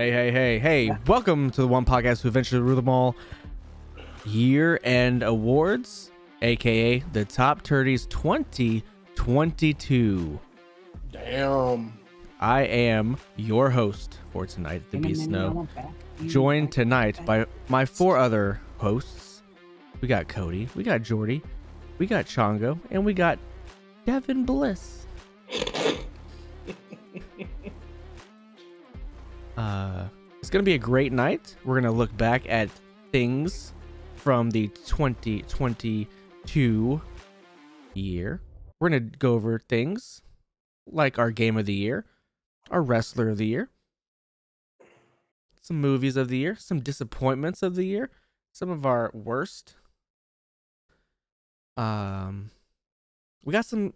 Hey, welcome to the one podcast who eventually rule them all. Year-end awards, aka the TOPTERTIES 2022. Damn. I am your host for tonight, The Beast Snow, joined tonight by my four other hosts. We got Cody, we got Jordy, we got Chongo, and we got Devin Bliss. It's gonna be a great night. We're gonna look back at things from the 2022 year. We're gonna go over things like our game of the year, our wrestler of the year, some movies of the year, some disappointments of the year, some of our worst. We got some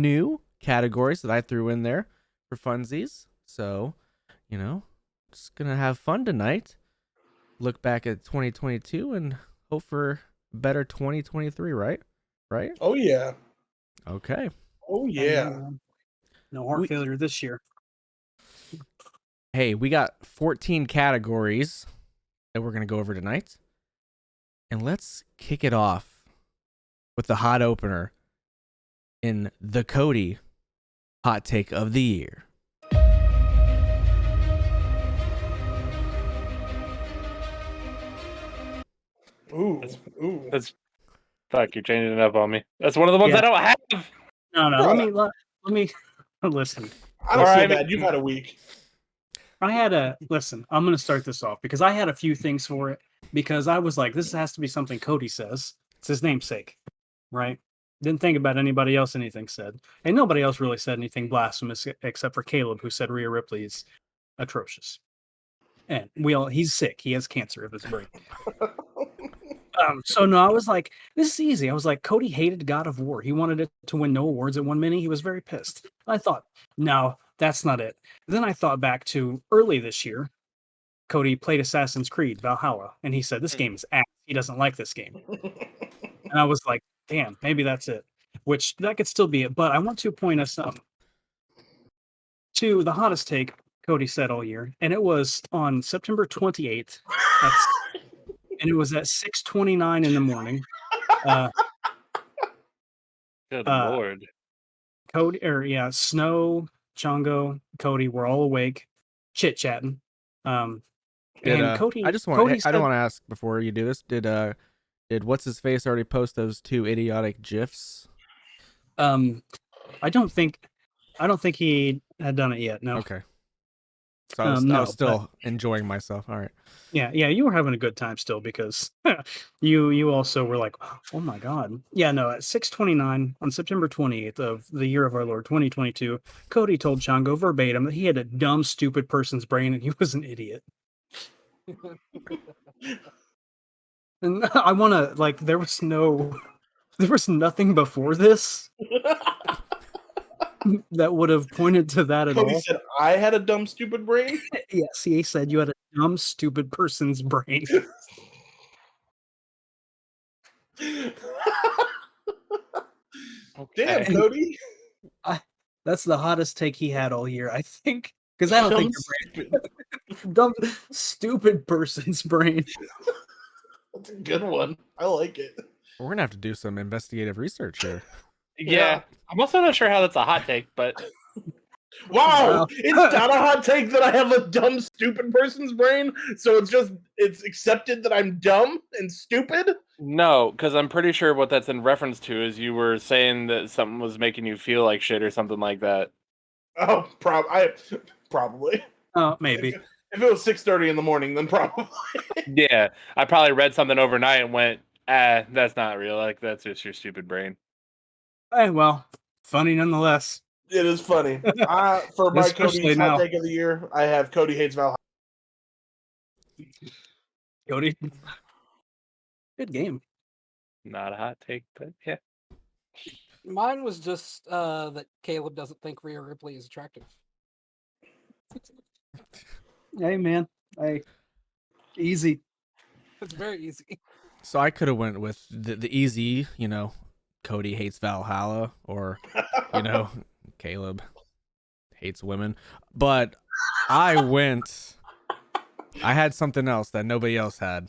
new categories that I threw in there for funsies. So, just gonna have fun tonight. Look back at 2022 and hope for a better 2023, right? Oh yeah. Okay. Oh yeah. No heart failure this year. Hey, we got 14 categories that we're gonna go over tonight. And let's kick it off with the hot opener in the Cody hot take of the year. That's fuck. You're changing it up on me. That's one of the ones I don't have. No. Let me listen. I don't feel bad. You've had a week. I'm going to start this off because I had a few things for it because I was like, this has to be something Cody says. It's his namesake, right? Didn't think about anybody else anything said. And nobody else really said anything blasphemous except for Caleb, who said Rhea Ripley is atrocious. And he's sick. He has cancer of his brain. So I was like, this is easy. I was like, Cody hated God of War. He wanted it to win no awards at 1 minute. He was very pissed. I thought, no, that's not it. Then I thought back to early this year. Cody played Assassin's Creed Valhalla, and he said, this game is ass. He doesn't like this game. And I was like, damn, maybe that's it. Which, that could still be it. But I want to point us up to the hottest take Cody said all year. And it was on September 28th. And it was at 6:29 in the morning. Good Lord. Cody, Snow, Chongo, Cody were all awake, chit-chatting. And Cody, I don't want to ask before you do this. Did what's his face already post those two idiotic GIFs? I don't think he had done it yet. No. Okay. So I was still enjoying myself. All right. Yeah, you were having a good time still because you also were like, oh my god. Yeah, no, at 6:29 on September 28th of the year of our Lord 2022, Cody told Chongo verbatim that he had a dumb, stupid person's brain and he was an idiot. And I want to there was nothing before this that would have pointed to that at all. Cody said I had a dumb, stupid brain. Yes, he said you had a dumb, stupid person's brain. Damn, Cody. That's the hottest take he had all year, I think. Because I don't think your brain, dumb, stupid person's brain. That's a good one. I like it. We're gonna have to do some investigative research here. Yeah. I'm also not sure how that's a hot take, but wow, it's not a hot take that I have a dumb, stupid person's brain. So it's accepted that I'm dumb and stupid. no, because I'm pretty sure what that's in reference to is you were saying that something was making you feel like shit or something like that. Oh, probably. Oh, maybe. If it was 6:30 in the morning, then probably. Yeah, I probably read something overnight and went, that's not real. Like, that's just your stupid brain. Well, funny nonetheless. It is funny. For my Cody's hot take of the year, I have Cody hates Valhalla. Cody, good game. Not a hot take, but yeah. Mine was just that Caleb doesn't think Rhea Ripley is attractive. Hey, man. Easy. It's very easy. So I could have went with the easy, Cody hates Valhalla, or Caleb hates women, but I went I had something else that nobody else had,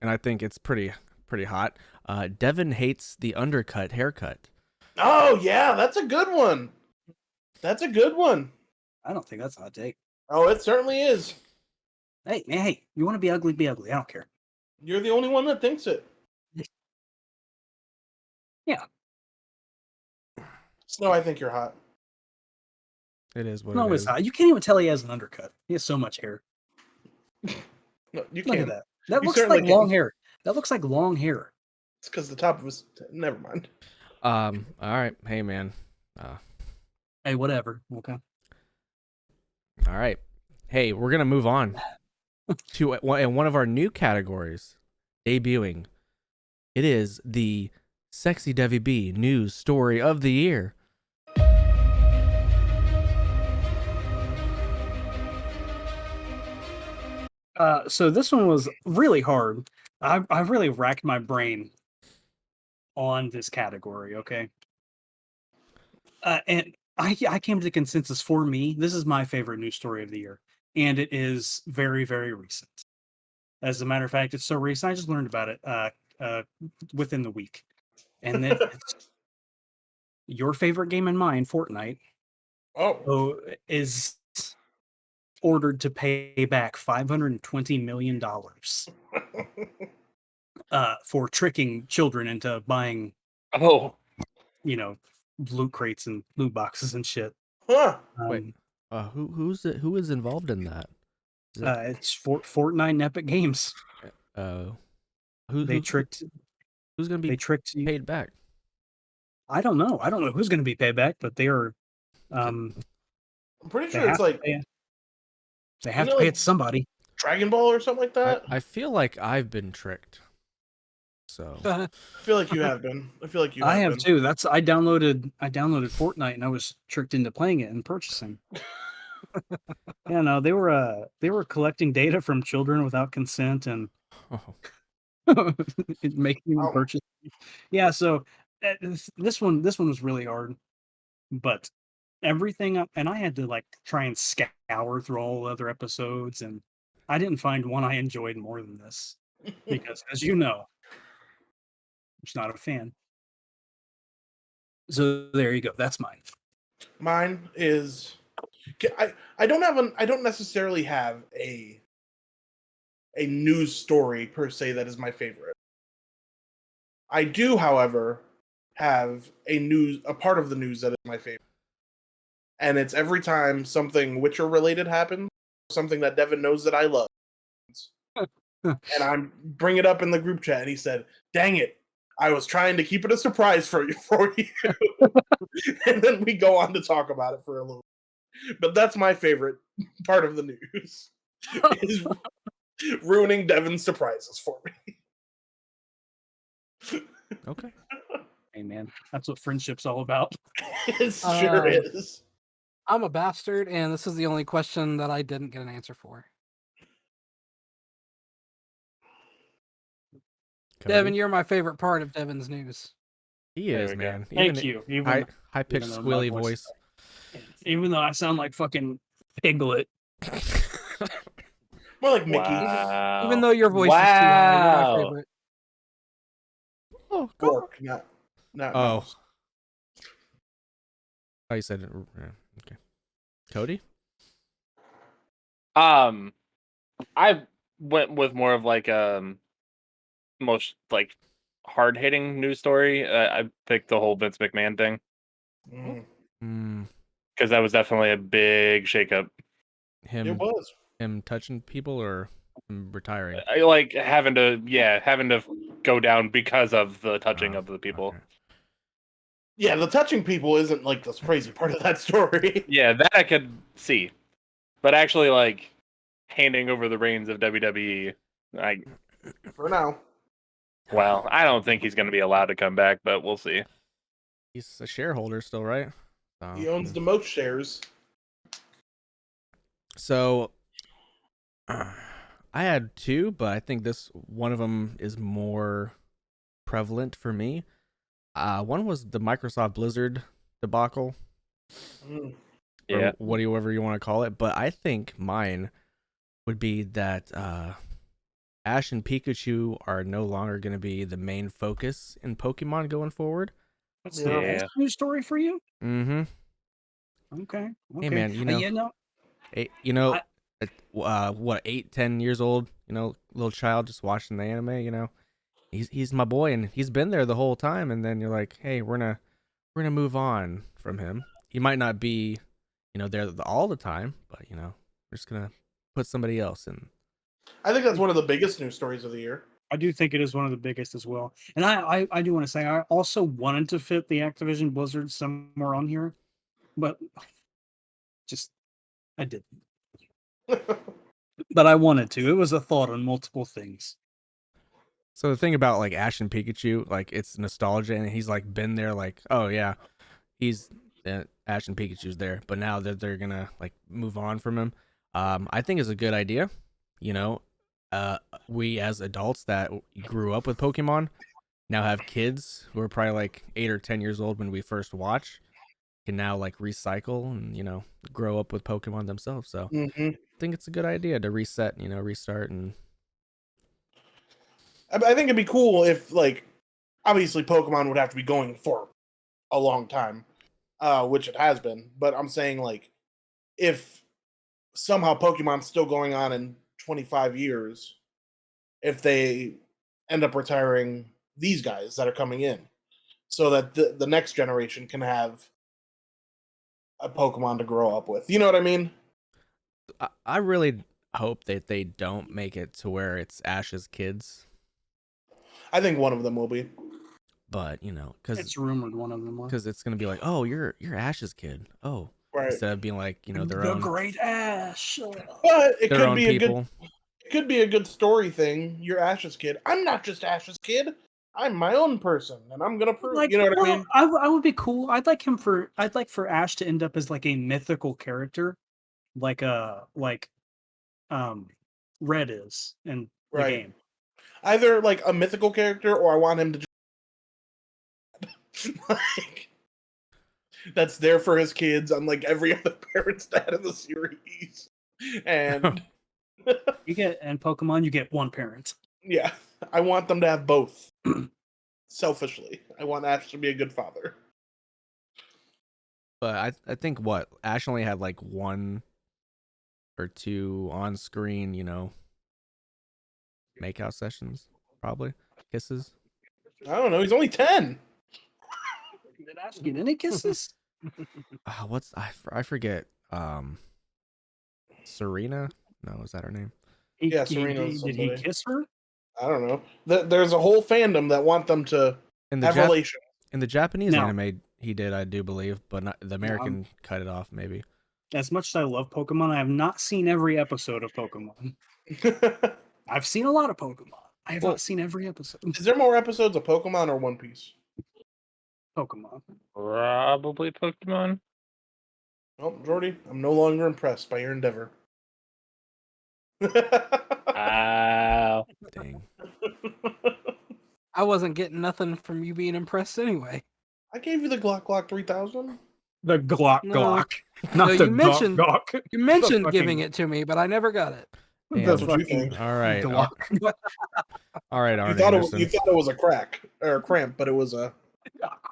and I think it's pretty hot. Devin hates the undercut haircut. Oh yeah, that's a good one. That's a good one. I don't think that's a hot take. Oh, it certainly is. Hey, man, hey, you want to be ugly, be ugly. I don't care. You're the only one that thinks it. Yeah. Snow, I think you're hot. It is what No, it it's is. not. You can't even tell he has an undercut. He has so much hair. No, you Look at can't. that. That You looks certainly like long can. hair. That looks like long hair. It's because the top of his. Never mind. All right. Hey, man. Hey, whatever. Okay. All right. Hey, we're gonna move on to one of our new categories debuting. It is the Sexy Devi B News Story of the Year. So this one was really hard. I really racked my brain on this category. Okay. And I came to the consensus for me. This is my favorite news story of the year, and it is very, very recent. As a matter of fact, it's so recent. I just learned about it within the week, and then it's your favorite game and mine, Fortnite, Oh, is ordered to pay back $520 million for tricking children into buying, Oh, loot crates and loot boxes and shit. huh. Wait. Who is involved in that? Is it, It's Fortnite and Epic Games. They tricked. who's gonna be They tricked you. paid back? I don't know. I don't know who's going to be paid back, but they are. I'm pretty They sure have it's to like pay it. They have you to know, pay like- it to somebody. Dragon Ball or something like that. I feel like I've been tricked. So I feel like you have been. I feel like you. I have been. too. I downloaded Fortnite and I was tricked into playing it and purchasing. Yeah, no, they were collecting data from children without consent and making them Oh. purchase. Yeah, so this one was really hard, but everything and I had to like try and scour through all the other episodes, and I didn't find one I enjoyed more than this because, as you know, I'm just not a fan. So there you go. That's mine. Mine is. I don't necessarily have a news story per se that is my favorite. I do, however, have a part of the news that is my favorite. And it's every time something Witcher related happens, something that Devin knows that I love. And I bring it up in the group chat and he said, "Dang it. I was trying to keep it a surprise for you." And then we go on to talk about it for a little bit. But that's my favorite part of the news. Is ruining Devin's surprises for me. okay. Hey man, that's what friendship's all about. It sure is. I'm a bastard, and this is the only question that I didn't get an answer for. Devin, Cody? you're my favorite part of Devin's news. He There is, we go. man. Thank you. Even High pitched even though my squilly voice- voice. even though I sound like fucking Piglet. More like Mickey. Wow. Even though your voice is too high, you're my Wow. favorite. Oh, Fork, not Oh. mouse. Oh, you said it. Yeah, okay. Cody? I went with more of like most like hard hitting news story. I picked the whole Vince McMahon thing Mm, because that was definitely a big shakeup. it Him was. touching people or him retiring? I like having to go down because of the touching Oh, of the people. okay. Yeah, the touching people isn't like the crazy part of that story. Yeah, that I could see, but actually like handing over the reins of WWE, For now. well, I don't think he's going to be allowed to come back, but we'll see. He's a shareholder still, right? So, He owns the most shares. So I had two, but I think this one of them is more prevalent for me. One was the Microsoft Blizzard debacle, Mm. or Yeah. whatever you want to call it. But I think mine would be that Ash and Pikachu are no longer going to be the main focus in Pokemon going forward. That's Yeah. the best news story for you. Mm-hmm. Okay. Hey man, You know, I- what 8-10 years old, little child just watching the anime. He's my boy, and he's been there the whole time. And then you're like, hey, we're gonna move on from him. He might not be, there all the time, but we're just gonna put somebody else in. I think that's one of the biggest news stories of the year. I do think it is one of the biggest as well. And I do want to say I also wanted to fit the Activision Blizzard somewhere on here, but just I didn't. But I wanted to. It was a thought on multiple things. So the thing about like Ash and Pikachu, like it's nostalgia, and he's like been there. Like, oh yeah, he's Ash and Pikachu's there, but now that they're gonna like move on from him, I think is a good idea. You know, we as adults that grew up with Pokemon now have kids who are probably like 8 or 10 years old when we first watch, can now like recycle and grow up with Pokemon themselves. So Mm-hmm. I think it's a good idea to reset, restart, and I think it'd be cool if, like, obviously Pokemon would have to be going for a long time, which it has been. But I'm saying, like, if somehow Pokemon's still going on in 25 years, if they end up retiring these guys that are coming in, so that the next generation can have a Pokemon to grow up with. You know what I mean? I really hope that they don't make it to where it's Ash's kids. I think one of them will be. But because It's rumored one of them was. it's gonna be like, oh, you're Ash's kid. Oh, Right. instead of being like their the own Great Ash. But it their could own be people. it could be a good story thing. You're Ash's kid. I'm not just Ash's kid. I'm my own person, and I'm gonna prove. Like, you know what I well, mean? I would be cool. I'd like for Ash to end up as like a mythical character, like Red is in the Right. game. Either like a mythical character, or I want him to just like that's there for his kids, unlike every other parent's dad in the series. And In Pokemon, you get one parent. yeah, I want them to have both. Selfishly, I want Ash to be a good father. But I think what Ash only had like 1 or 2 on screen, makeout sessions, probably kisses. I don't know. He's only 10. Did Ash get any kisses? I forget. Serena? No, is that her name? Yeah, Serena Did he somebody. kiss her? I don't know. There's a whole fandom that want them to In the have relations. in the Japanese No. anime, he did, I do believe, but not the American cut it off. Maybe. As much as I love Pokemon, I have not seen every episode of Pokemon. I've seen a lot of Pokemon. I have Well- not seen every episode. Is there more episodes of Pokemon or One Piece? Pokemon. Probably Pokemon. Oh, Jordy, I'm no longer impressed by your endeavor. Wow. Dang. I wasn't getting nothing from you being impressed anyway. I gave you the Glock 3000. The Glock No. Glock. Not No, the you mentioned- Glock. You mentioned fucking- giving it to me, but I never got it. Damn. The That's what you fucking think. All right. Glock. All right, You Arn thought, Anderson. you thought it was a crack or a cramp, but it was a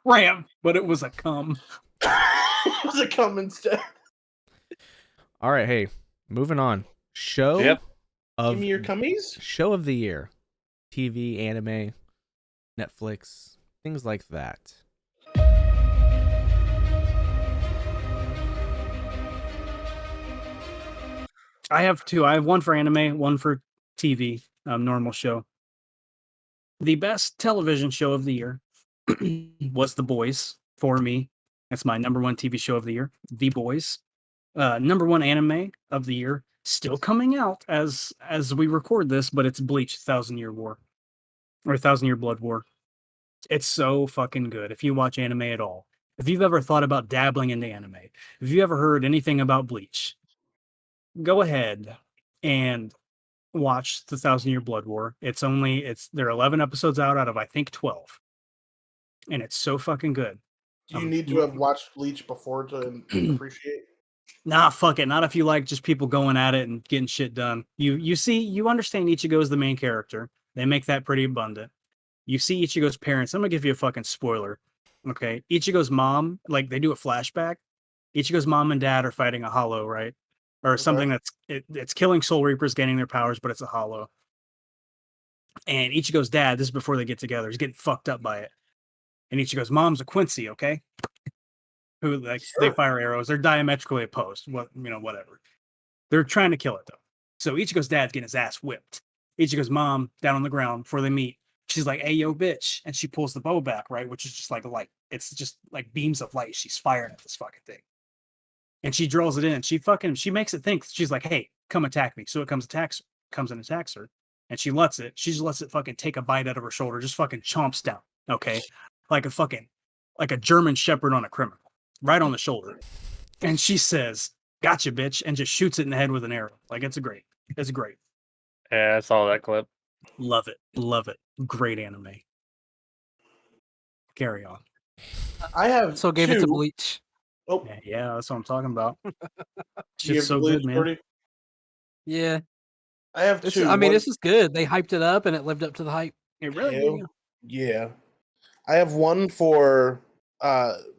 Cramp, but it was a cum. it was a cum instead. All right, hey, moving on. Show Yep. of Give me your cummies. show of the year. TV, anime, Netflix, things like that. I have two. I have one for anime, one for TV, normal show. The best television show of the year was The Boys for me. That's my number one TV show of the year. The Boys. Number one anime of the year, still coming out as we record this, but it's Bleach: 1,000-Year War or 1,000-Year Blood War. It's so fucking good. If you watch anime at all, if you've ever thought about dabbling into anime, if you ever heard anything about Bleach, go ahead and watch the 1,000-Year Blood War. There are 11 episodes out of I think 12, and it's so fucking good. Do you need to have watched Bleach before to appreciate? Nah, fuck it. Not if you like just people going at it and getting shit done. You understand Ichigo is the main character. They make that pretty abundant. You see Ichigo's parents. I'm gonna give you a fucking spoiler. Okay. Ichigo's mom, like they do a flashback. Ichigo's mom and dad are fighting a hollow, right? Or something it's killing Soul Reapers, gaining their powers, but it's a hollow. And Ichigo's dad, this is before they get together, he's getting fucked up by it. And Ichigo's mom's a Quincy, okay? Who like they fire arrows. They're diametrically opposed. Whatever. They're trying to kill it though. So Ichigo's dad's getting his ass whipped. Ichigo's mom down on the ground before they meet. She's like, "Hey, yo, bitch," and she pulls the bow back, right, which is just like light. It's just like beams of light. She's firing at this fucking thing, and she draws it in. She makes it think. She's like, "Hey, come attack me." So it comes and attacks her, and she lets it. She just lets it fucking take a bite out of her shoulder. Just fucking chomps down. Okay, like a German Shepherd on a criminal, right on the shoulder. And she says, "Gotcha, bitch," and just shoots it in the head with an arrow. Like it's great. Yeah, I saw that clip. Love it. Great anime. Carry on. I have So gave it to two- Bleach. Oh, Yeah, that's what I'm talking about. you Shit's have so Bleach, good, man. Jordy? Yeah. I have This, two. I mean, One- this is good. They hyped it up and it lived up to the hype. It really Hell did. yeah. I have one for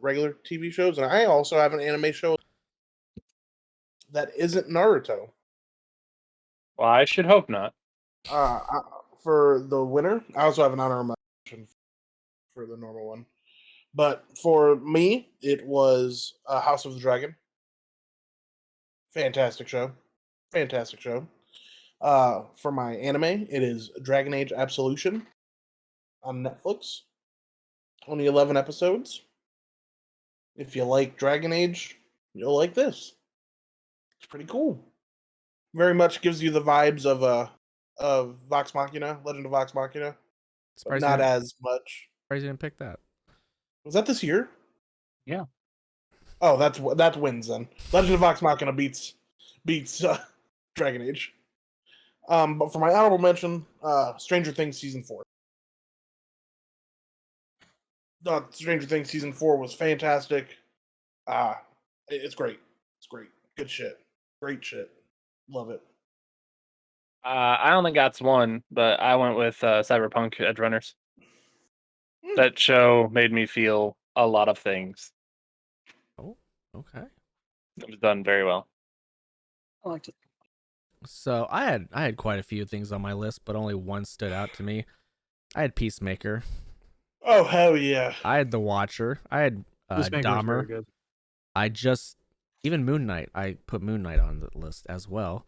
regular TV shows, and I also have an anime show that isn't Naruto. Well, I should hope not. For the winner, I also have an honorable mention for the normal one. But for me, it was House of the Dragon. Fantastic show. For my anime, it is Dragon Age Absolution on Netflix. Only 11 episodes. If you like Dragon Age, you'll like this. It's pretty cool. Very much gives you the vibes of Vox Machina, Legend of Vox Machina, but Surprised not as much. you didn't pick that. Was that this year? Yeah. Oh, that wins then. Legend of Vox Machina beats Dragon Age. But for my honorable mention, Stranger Things season 4. Stranger Things season 4 was fantastic. It's great. It's great. Good shit. Great shit. Love it. I don't think that's one, but I went with Cyberpunk Edge Runners. That show made me feel a lot of things. Oh, okay. It was done very well. I liked it. So I had quite a few things on my list, but only one stood out to me. I had Peacemaker. Oh hell yeah! I had The Watcher. I had Peacemaker was very Dahmer. good. I just even Moon Knight. I put Moon Knight on the list as well.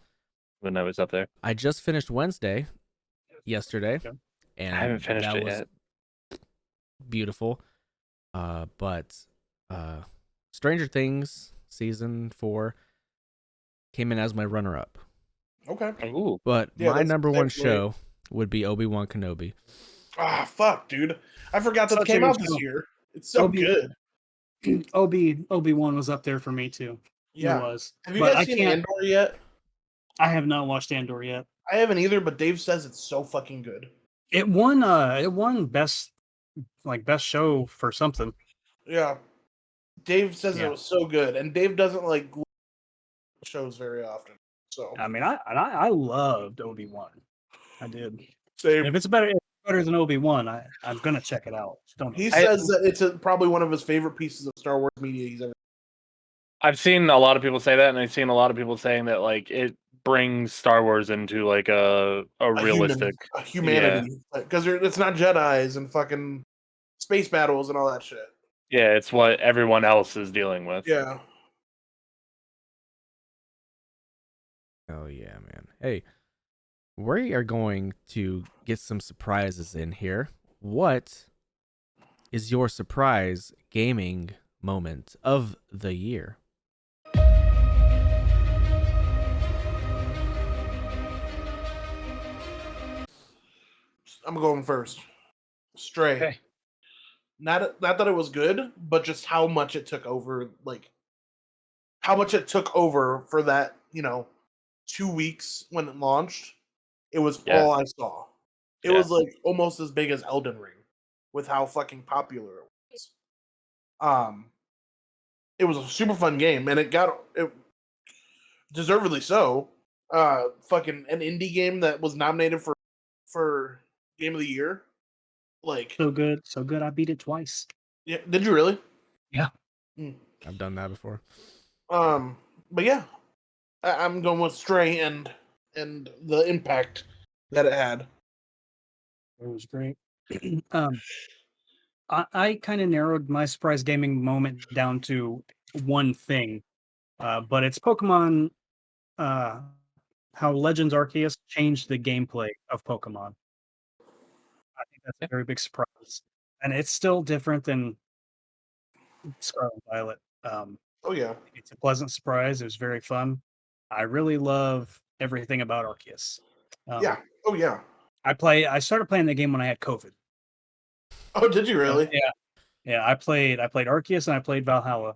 When I was up there, I just finished Wednesday yesterday, Okay. and I haven't finished that it was yet. beautiful. But Stranger Things season 4 came in as my runner-up. Okay. Ooh, But Yeah, my that's number one definitely- show would be Obi-Wan Kenobi. Fuck, dude! I forgot that Such came a out good this show. year. It's so Obi- good. Obi-Wan was up there for me too. Yeah. It was. Have you But guys I seen can't. Andor yet? I have not watched Andor yet. I haven't either, but Dave says it's so fucking good. It won. It won best show for something. Yeah. Dave says Yeah. it was so good, and Dave doesn't like shows very often. So I mean, I loved Obi-Wan. I did. same. If it's better than Obi-Wan, I'm gonna check it out. Don't know. He says that it's probably one of his favorite pieces of Star Wars media he's ever. I've seen a lot of people say that, and I've seen a lot of people saying that like it brings Star Wars into like a realistic. a humanity, because it's not Jedi's and fucking space battles and all that shit. Yeah, it's what everyone else is dealing with. Yeah. Oh yeah, man. Hey, we are going to get some surprises in here. What is your surprise gaming moment of the year? I'm going first. Stray. Okay. Not that it was good, but just how much it took over, like how much it took over for that, 2 weeks when it launched. It was Yeah. all I saw. It Yeah. was like almost as big as Elden Ring with how fucking popular it was. It was a super fun game, and it deservedly so. Fucking an indie game that was nominated for Game of the Year. Like, So good, so good. I beat it twice. yeah, did you really? Yeah. I've done that before. But yeah, I'm going with Stray and the impact that it had. It was great. I kind of narrowed my surprise gaming moment down to one thing, but it's Pokemon. How Legends Arceus changed the gameplay of Pokemon. I think that's a very big surprise, and it's still different than Scarlet and Violet. Oh yeah, It's a pleasant surprise. It was very fun. I really love everything about Arceus. yeah. Oh yeah. I started playing the game when I had COVID. Oh, did you really? Yeah. Yeah, I played Arceus and I played Valhalla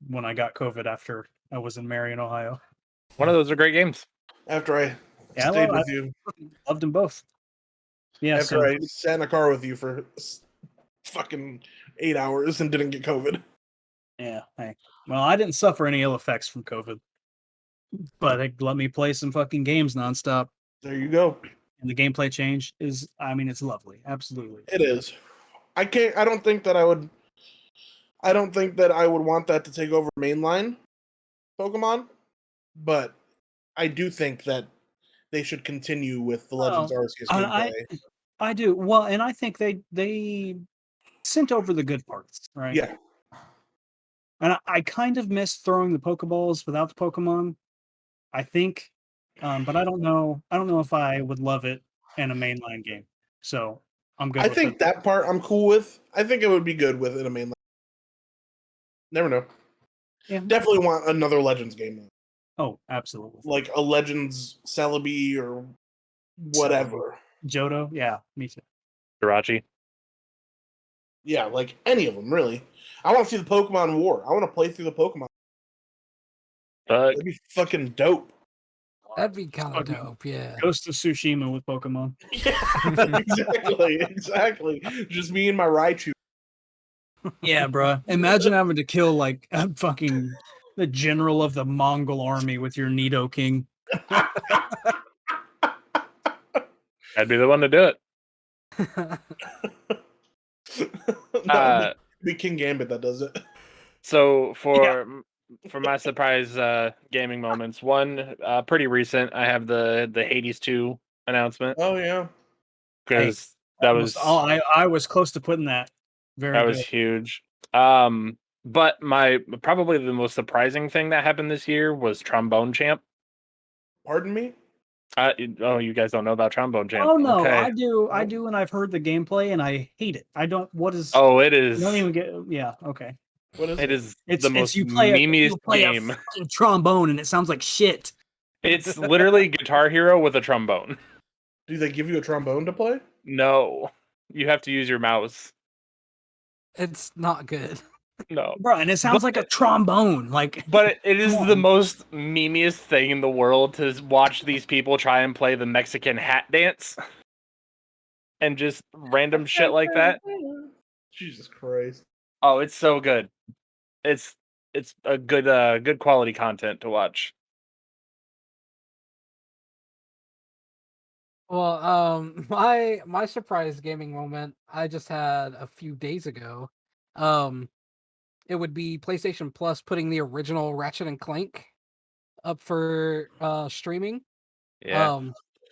when I got COVID after I was in Marion, Ohio. One of those are great games. After I Yeah, stayed I with you, loved them both. Yeah, after so I sat in a car with you for fucking 8 hours and didn't get COVID. yeah. Well, I didn't suffer any ill effects from COVID, but it let me play some fucking games nonstop. There you go. And the gameplay change is, I mean, it's lovely. Absolutely. It is. I can't. I don't think that I would. I don't think that I would want that to take over mainline Pokemon, but I do think that they should continue with the Legends Well, Arceus I, gameplay. I do. Well, and I think they sent over the good parts, right? Yeah, And I kind of miss throwing the Pokeballs without the Pokemon. I think, but I don't know. I don't know if I would love it in a mainline game. So I'm good I with think it. that part I'm cool with. I think it would be good with it in a mainline. Never know. Yeah. Definitely want another Legends game, though. Oh, absolutely. Like a Legends Celebi or whatever. Johto, yeah, me too. Jirachi. Yeah, like any of them, really. I want to see the Pokemon War. I want to play through the Pokemon. That'd be fucking dope. That'd be kind of Fucking dope. Yeah. Ghost of Tsushima with Pokemon. Yeah, exactly. Just me and my Raichu. Yeah, bro. Imagine having to kill like a fucking the general of the Mongol army with your Nidoking. I'd be the one to do it. That would be King Gambit that does it. So for my surprise gaming moments, one pretty recent. I have the Hades 2 announcement Oh yeah. because that was I was close to putting that. Very good. huge. But my probably the most surprising thing that happened this year was Trombone Champ. Pardon me? You guys don't know about Trombone Champ? Oh no, Okay. I do, and I've heard the gameplay and I hate it. I don't. What is? Oh, it is. I don't even get. Yeah, okay. What is It is It's the most you play memeiest a game. fucking trombone and it sounds like shit. It's literally Guitar Hero with a trombone. Do they give you a trombone to play? No, you have to use your mouse. It's not good. No, Bro, and it sounds like a trombone. Like, but it is Come the on. most memeiest thing in the world to watch these people try and play the Mexican hat dance and just random shit like that. Jesus Christ. Oh, it's so good. It's a good quality content to watch. Well, my surprise gaming moment I just had a few days ago. It would be PlayStation Plus putting the original Ratchet and Clank up for streaming. Yeah.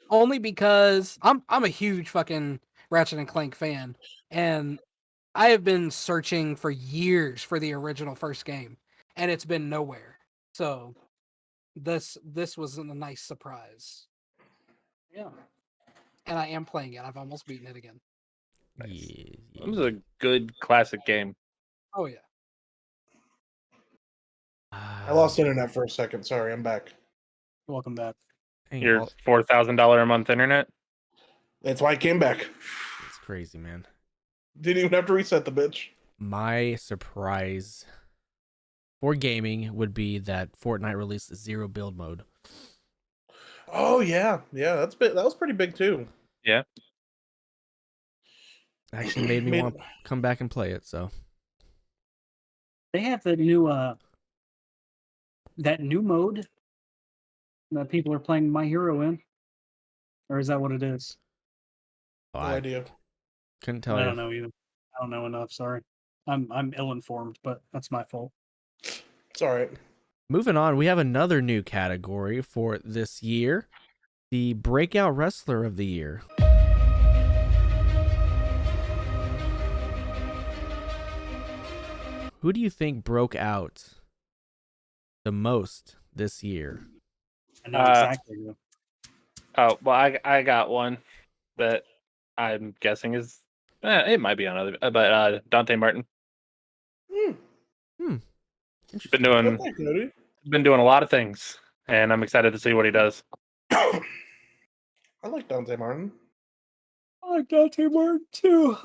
Only because I'm a huge fucking Ratchet and Clank fan, and I have been searching for years for the original first game, and it's been nowhere. So this was a nice surprise, yeah. and I am playing it. I've almost beaten it again. Nice. Yeah, It was a good classic game. Oh yeah. I lost internet for a second. Sorry, I'm back. Welcome back. Your $4,000 a month internet. That's why I came back. It's crazy, man. Didn't even have to reset the bitch. My surprise for gaming would be that Fortnite released zero build mode. Oh yeah, yeah. That was pretty big too. Yeah. Actually made me want to come back and play it. So They have the new that new mode that people are playing My Hero in, or is that what it is? Oh, No I idea. couldn't tell I you. don't know either. I don't know enough. Sorry, I'm ill informed, but that's my fault. It's all right. Moving on, we have another new category for this year: the Breakout Wrestler of the Year. Who do you think broke out the most this year? I know Uh, exactly. Who. Oh well, I got one that I'm guessing is it might be another, but Dante Martin Hmm. Hmm. been Interesting. Good doing point, Cody. been doing a lot of things, and I'm excited to see what he does. I like Dante Martin. I like Dante Martin too.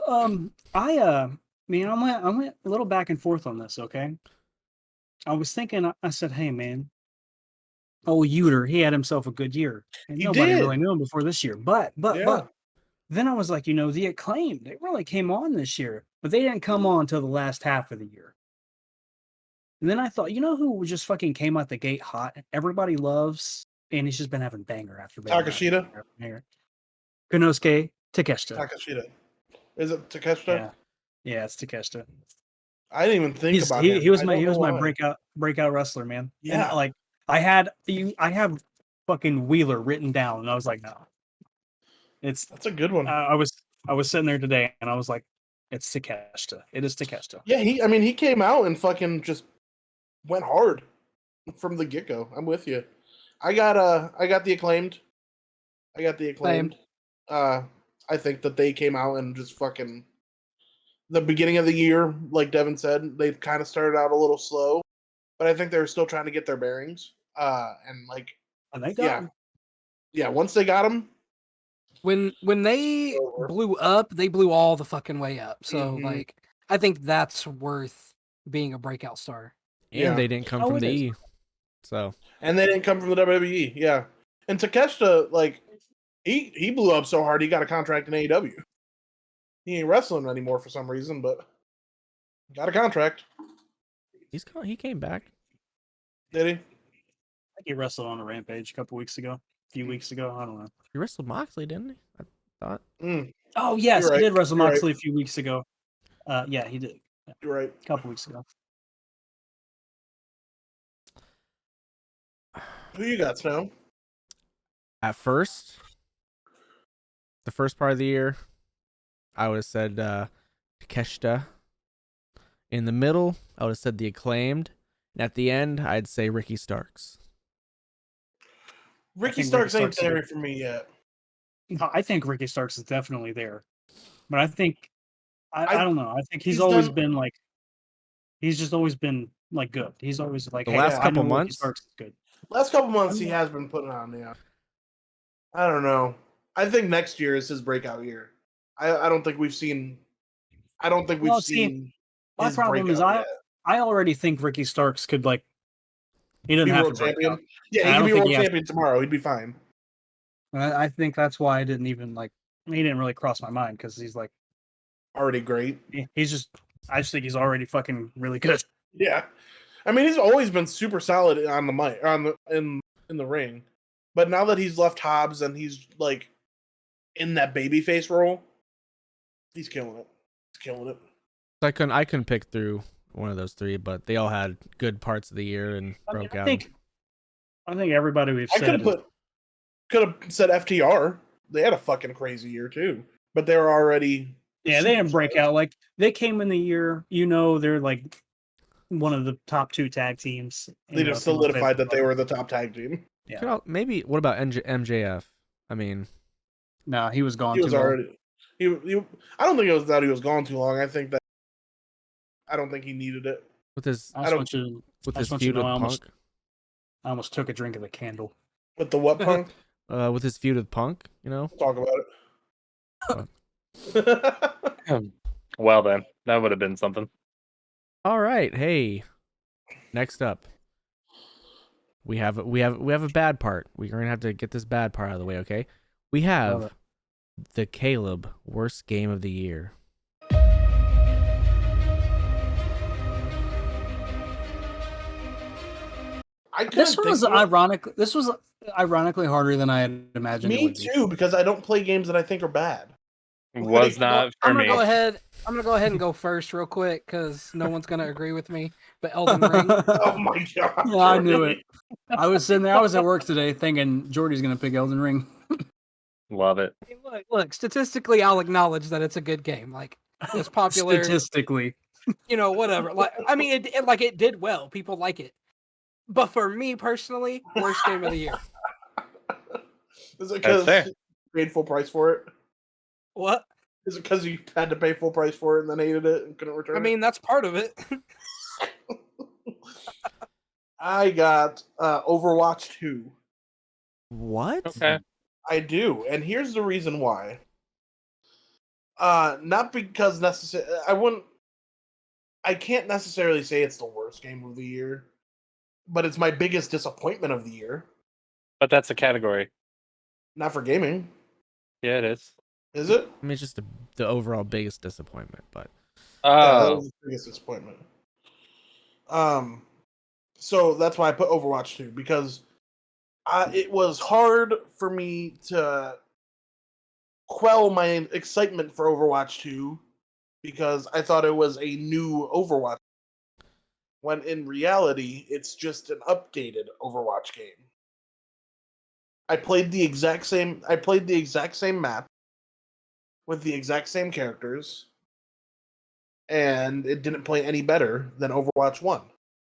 Man, I went a little back and forth on this. Okay, I was thinking. I said, hey, man, Uter, he had himself a good year, and He nobody really did. knew him before this year. But Yeah. then I was like, the Acclaimed, they really came on this year, but they didn't come on until the last half of the year. And then I thought, who just fucking came out the gate hot? Everybody loves, and he's just been having banger after banger. Takashita. After banger. Konosuke Takeshita. Takashita. Is it Takeshita? Yeah, it's Takeshita. I didn't even think about him. He was I my don't know my why. breakout wrestler, man. Yeah. And like I have fucking Wheeler written down, and I was like, no, it's That's a good one. I was sitting there today, and I was like, it's Takeshita. It is Takeshita. Yeah, he came out and fucking just went hard from the get go. I'm with you. I got the Acclaimed. I think that they came out and just fucking the beginning of the year, like Devin said, they kind of started out a little slow, but I think they were still trying to get their bearings. And like, And they got him. yeah, once they got them, When they Over. blew up, they blew all the fucking way up. So Mhm. like, I think that's worth being a breakout star. And Yeah. they didn't come Oh, from it the is. E. So and they didn't come from the WWE. Yeah, and Takeshita, like, he blew up so hard he got a contract in AEW. He ain't wrestling anymore for some reason, but got a contract. he came back. Did he? I think he wrestled on a Rampage a few weeks ago. I don't know. He wrestled Moxley, didn't he? I thought. Oh yes, You're right. he did wrestle You're right. Moxley a few weeks ago. Yeah, he did. You're right. A couple weeks ago. Who you got, Snow? At first, the first part of the year, I would have said Takeshita. In the middle, I would have said the Acclaimed. And at the end, I'd say Ricky Starks. Ricky think Starks Ricky ain't Starks there for me yet. No, I think Ricky Starks is definitely there, but I think I I- don't know. I think he's he's always done- been like he's just always been like good. He's always like, The hey, last I couple know Ricky months? Starks is good. Last couple months, he has been putting on. Yeah, I don't know. I think next year is his breakout year. I don't think we've seen. I don't think we've Well, see, seen. My his problem is breakout yet. I already think Ricky Starks could like he doesn't Be have world to break champion. out. Yeah, I he don't could be think world he has champion tomorrow. He'd be fine. I think that's why I didn't even like he didn't really cross my mind because he's like Already great. he's just I just think he's already fucking really good. Yeah, I mean he's always been super solid on the mic, in the ring, but now that he's left Hobbs and he's like in that babyface role, he's killing it. He's killing it. I couldn't pick through one of those three, but they all had good parts of the year and broke out. I think everybody we've I said could have said FTR. They had a fucking crazy year too, but they were already they didn't break out. Like they came in the year, they're like one of the top 2 tag teams. They just solidified that they were the top tag team. Yeah. Maybe what about MJF? I mean, No, he was gone He was too long. already. He, I don't think it was that he was gone too long. I don't think he needed it. with his I just want you with I his just want you feud to with know Punk, I almost took a drink of the candle. With the what Punk? with his feud with Punk, Talk about it. Well then, that would have been something. All right, hey. Next up, we have a bad part. We're gonna have to get this bad part out of the way, okay? We Love have it. the Caleb worst game of the year. I This couldn't was think of it. ironic. This was Ironically, harder than I had imagined it Me would be. too, because I don't play games that I think are bad. Was Like, Well, not for me. I'm gonna go ahead and go first real quick because no one's gonna agree with me. But Elden Ring. oh my god. Yeah, I knew Jordan. it. I was sitting there. I was at work today thinking Jordy's gonna pick Elden Ring. Love it. Hey, look. Statistically, I'll acknowledge that it's a good game. Like it's popular. Statistically, You know, whatever. Like I mean, it did well. People like it. But for me personally, worst game of the year. Is it That's because fair. you paid full price for it? What? Is it because you had to pay full price for it and then hated it and couldn't return I mean, that's part of it. it? I got Overwatch 2. What? Okay. I do, and here's the reason why. Not because necessarily I can't necessarily say it's the worst game of the year, but it's my biggest disappointment of the year. But that's a category. Not for gaming, Yeah, it is. is it? I mean, it's just the overall biggest disappointment, but Yeah, that Oh, was the biggest disappointment. So that's why I put Overwatch 2, because it was hard for me to quell my excitement for Overwatch 2 because I thought it was a new Overwatch, when in reality it's just an updated Overwatch game. I played the exact same map with the exact same characters, and it didn't play any better than Overwatch 1.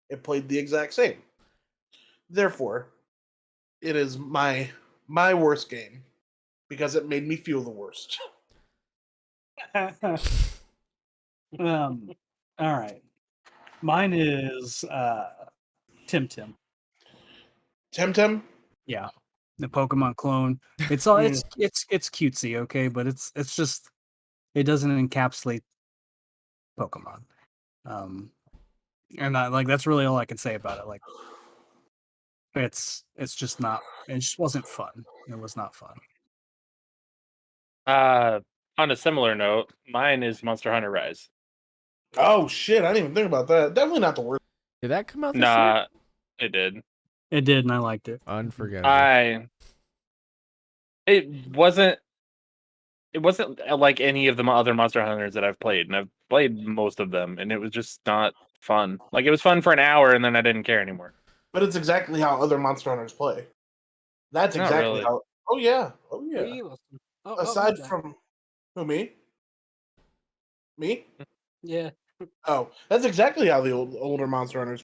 It played the exact same. Therefore, it is my worst game because it made me feel the worst. all right. Mine is Tim. Temtem? Yeah, the Pokemon clone. It's all Mm. it's cutesy, okay, but it's just it doesn't encapsulate Pokemon. And I, like that's really all I can say about it. Like it's just not. It just wasn't fun. It was not fun. on a similar note, mine is Monster Hunter Rise. Oh shit, I didn't even think about that. Definitely not the worst. did that come out this year? Nah, it did. It did, and I liked it. Unforgettable. It wasn't like any of the other Monster Hunters that I've played, and I've played most of them, and it was just not fun. Like it was fun for an hour, and then I didn't care anymore. But it's exactly how other Monster Hunters play. That's Not exactly really. how. Oh yeah. Oh Who yeah. you listen? Oh, Aside okay. from who, me? Me? Yeah. Oh, that's exactly how the older Monster Hunters.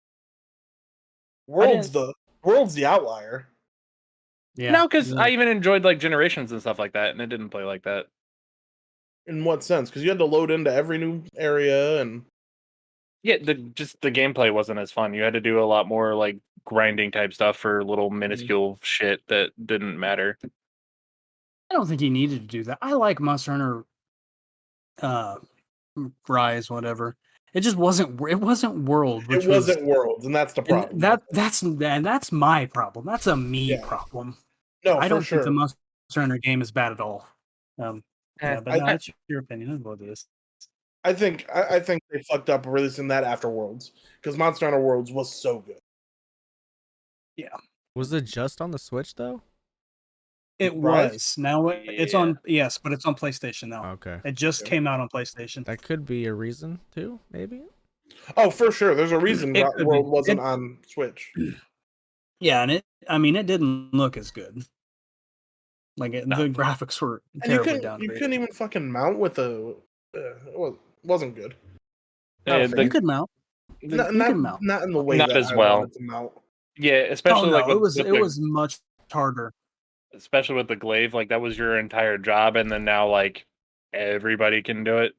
didn't- World's the outlier. Yeah. No, because I even enjoyed like Generations and stuff like that, and it didn't play like that. In what sense? Because you had to load into every new area, and Yeah, the gameplay wasn't as fun. You had to do a lot more like grinding type stuff for little minuscule shit that didn't matter. I don't think he needed to do that. I like Monster Hunter Rise, whatever. It just wasn't. It wasn't World. Which it wasn't Worlds, and that's the problem. And that's my problem. That's a me Yeah. problem. No, I for don't sure. think the Monster Hunter game is bad at all. Yeah, but no, that's your opinion about this. I think they fucked up releasing that after Worlds, because Monster Hunter Worlds was so good. Was it just on the Switch though? It Rise? was. Now it's on. Yes, but it's on PlayStation now. Okay. It just Okay. came out on PlayStation. That could be a reason too, maybe. Oh, for sure. There's a reason It could be. World wasn't on Switch. Yeah, and it didn't look as good. Like No. the graphics were And you terribly couldn't downgraded. even fucking mount with a. It wasn't good. Yeah, Not a You could mount. Not, you not, can mount. not in the way Not that as I well. wanted to mount. Yeah, especially Oh no, like with it was much harder. especially with the glaive, like that was your entire job, and then now like everybody can do it.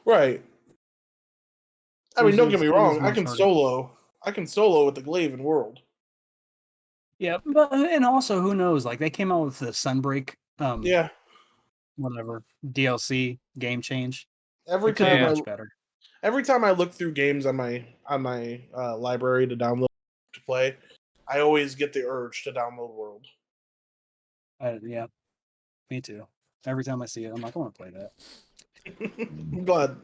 Right. I mean, don't get me It was wrong. I much can harder. solo. I can solo with the glaive in World. Yeah, but and also who knows? Like they came out with the Sunbreak, Yeah. whatever DLC game change. Every It could be time much better. every time I look through games on my library to download to play, I always get the urge to download World. Yeah, me too. Every time I see it, I'm like, I want to play that. I'm glad.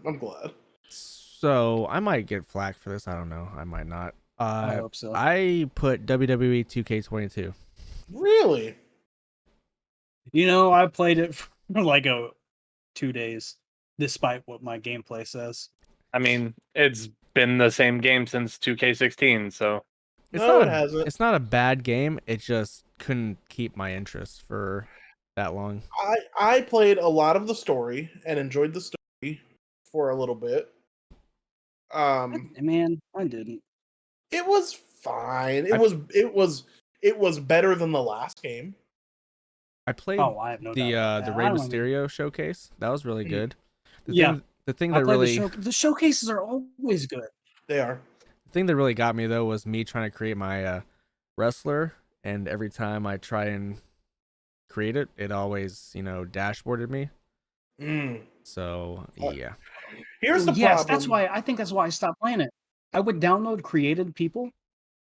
So I might get flack for this. I don't know. I might not. I hope so. I put WWE 2K22. Really? You know, I played it for like 2 days, despite what my gameplay says. I mean, it's been the same game since 2K16, so No, it hasn't. It's not a bad game. It just couldn't keep my interest for that long. I played a lot of the story and enjoyed the story for a little bit. Man, I didn't. It was fine. It was better than the last game. I played Oh, I have no doubt about the that. Rey I don't even- Mysterio showcase. That was really good. Yeah. The thing I that played really the showcases are always good. They are. the thing that really got me though was me trying to create my wrestler, and every time I try and create it, it always dashboarded me. Mm. So yeah, Here's the Yes, problem. that's why I stopped playing it. I would download created people,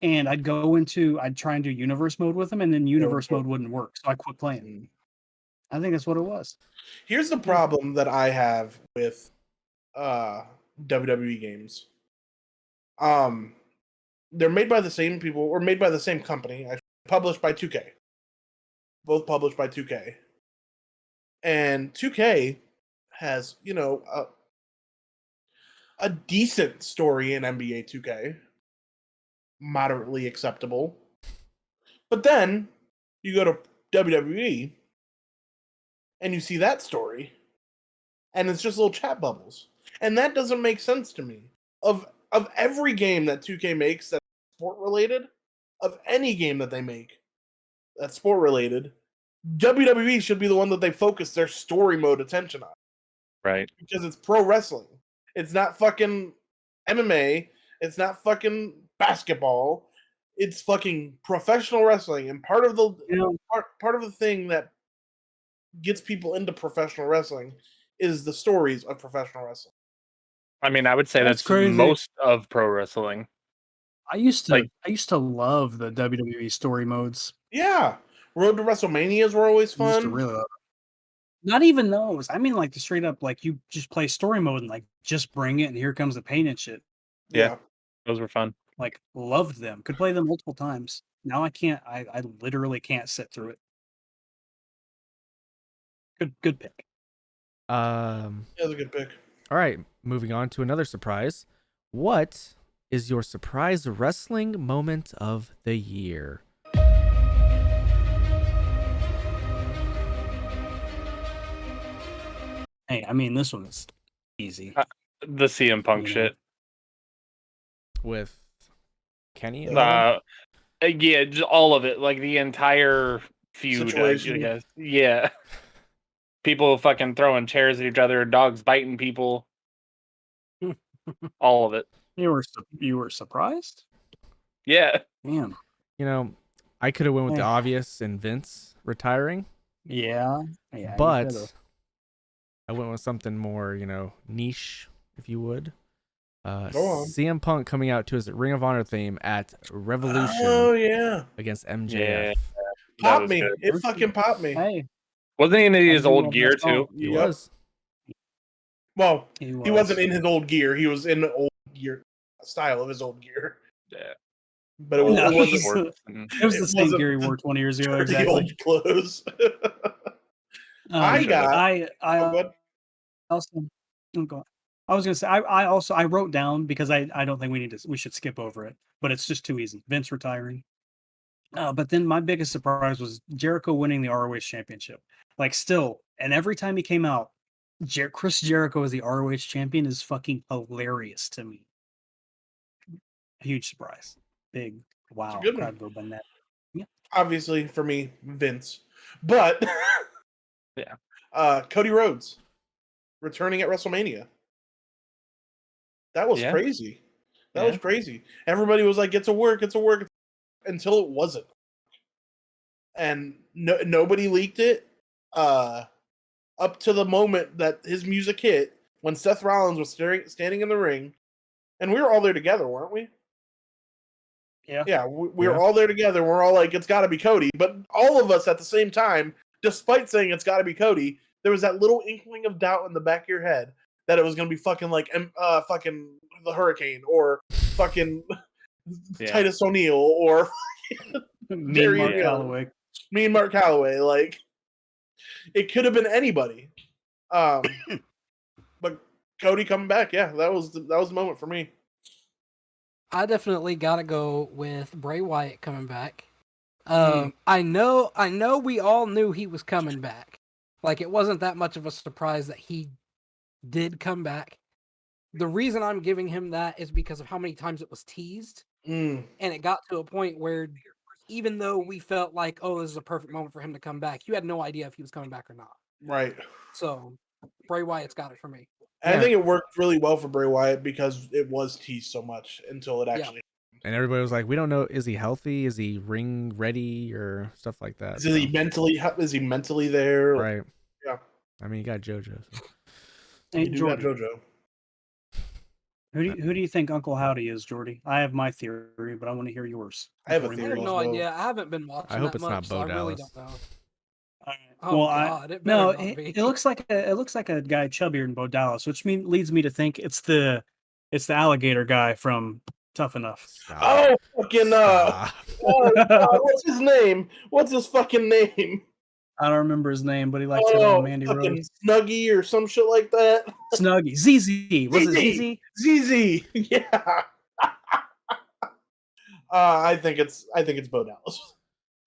and I'd try and do universe mode with them, and then universe mode wouldn't work, so I quit playing. Mm. I think that's what it was. Here's the problem that I have with WWE games. They're made by the same people, or made by the same company, actually, published by 2K. Both published by 2K. And 2K has, a decent story in NBA 2K. Moderately acceptable. But then you go to WWE and you see that story, and it's just little chat bubbles. And that doesn't make sense to me. Of every game that 2K makes that's sport related, of any game that they make that's sport related, WWE should be the one that they focus their story mode attention on. right. Because it's pro wrestling. It's not fucking MMA. It's not fucking basketball. It's fucking professional wrestling. And part of the thing that gets people into professional wrestling is the stories of professional wrestling. I mean, I would say That's that's crazy. most of pro wrestling. I used Like- to love the WWE story modes. Yeah. Road to WrestleManias were always I used to fun. really love it. Not even those. I mean, like the straight up, like you just play story mode and like just bring it, and here comes the pain and shit. Yeah. Those were fun. Like loved them. Could play them multiple times. Now I can't. I literally can't sit through it. Good pick. Yeah, that's a good pick. All right, moving on to another surprise. What is your surprise wrestling moment of the year? Hey, I mean this one's easy. The CM Punk You know. shit. With Kenny? Yeah, just all of it. Like the entire feud. Situation. I guess. Yeah. People fucking throwing chairs at each other, dogs biting people. All of it. You were surprised? Yeah. Damn. I could have went with the Yeah. obvious and Vince retiring, Yeah. Yeah. you but could've. I went with something more, niche, if you would. Go on. CM Punk coming out to his Ring of Honor theme at Revolution Oh, yeah. against MJF. That Popped was me. good. It fucking popped me. Hey, Wasn't he in his do old love gear that song. too? He Yep. was. Well, he he wasn't in his old gear. He was in the old gear style of his old gear. Yeah. But it, No, it wasn't Shorts and- It was it the same wasn't gear he wore 20 years ago. dirty Exactly. old clothes. I Oh, good. also oh, go on. I was gonna say I wrote down because I don't think we should skip over it, but it's just too easy. Vince retiring. But then my biggest surprise was Jericho winning the ROH championship. Like still, and every time he came out, Chris Jericho as the ROH champion is fucking hilarious to me. Huge surprise. Big wow. good one. Crowd go bananas. Obviously, for me, Vince. But Yeah. Cody Rhodes returning at WrestleMania. That was Yeah. crazy. That Yeah. was crazy. Everybody was like, "It's a work, until it wasn't. And nobody leaked it up to the moment that his music hit when Seth Rollins was standing in the ring. And we were all there together, weren't we? Yeah. Yeah, we were all there together. We're all like, it's got to be Cody. But all of us at the same time, despite saying it's got to be Cody, there was that little inkling of doubt in the back of your head that it was going to be fucking like fucking the Hurricane or fucking Yeah. Titus O'Neil or Me, Jerry Mark Young. Calloway. Me and Mark Calloway, like it could have been anybody. But Cody coming back, yeah, that was the moment for me. I definitely gotta go with Bray Wyatt coming back. Hmm. I know we all knew he was coming back. Like, it wasn't that much of a surprise that he did come back. The reason I'm giving him that is because of how many times it was teased. Mm. And it got to a point where even though we felt like, oh, this is a perfect moment for him to come back, you had no idea if he was coming back or not. Right. So Bray Wyatt's got it for me. And I think it worked really well for Bray Wyatt because it was teased so much until it actually. And everybody was like, "We don't know. Is he healthy? Is he ring ready or stuff like that?" Is he mentally there? Right. Yeah. I mean, you got JoJo. So. Hey, You do got Jordy, JoJo. who do you think Uncle Howdy is, Jordy? I have my theory, but I want to hear yours. I have a before we I theory have move no as well. idea. I haven't been watching I hope that it's much, not so Bo I really Dallas. don't know. on. Oh Well, God, it better no, not be. it looks like a guy chubbier than Bo Dallas, which leads me to think it's the alligator guy from Tough Enough. Stop. Oh, fucking Stop. oh God, what's his name? What's his fucking name? I don't remember his name, but he likes to go on Mandy Rose. Fucking Snuggy or some shit like that. Snuggy, ZZ, was it ZZ? ZZ, yeah. I think it's Bo Dallas.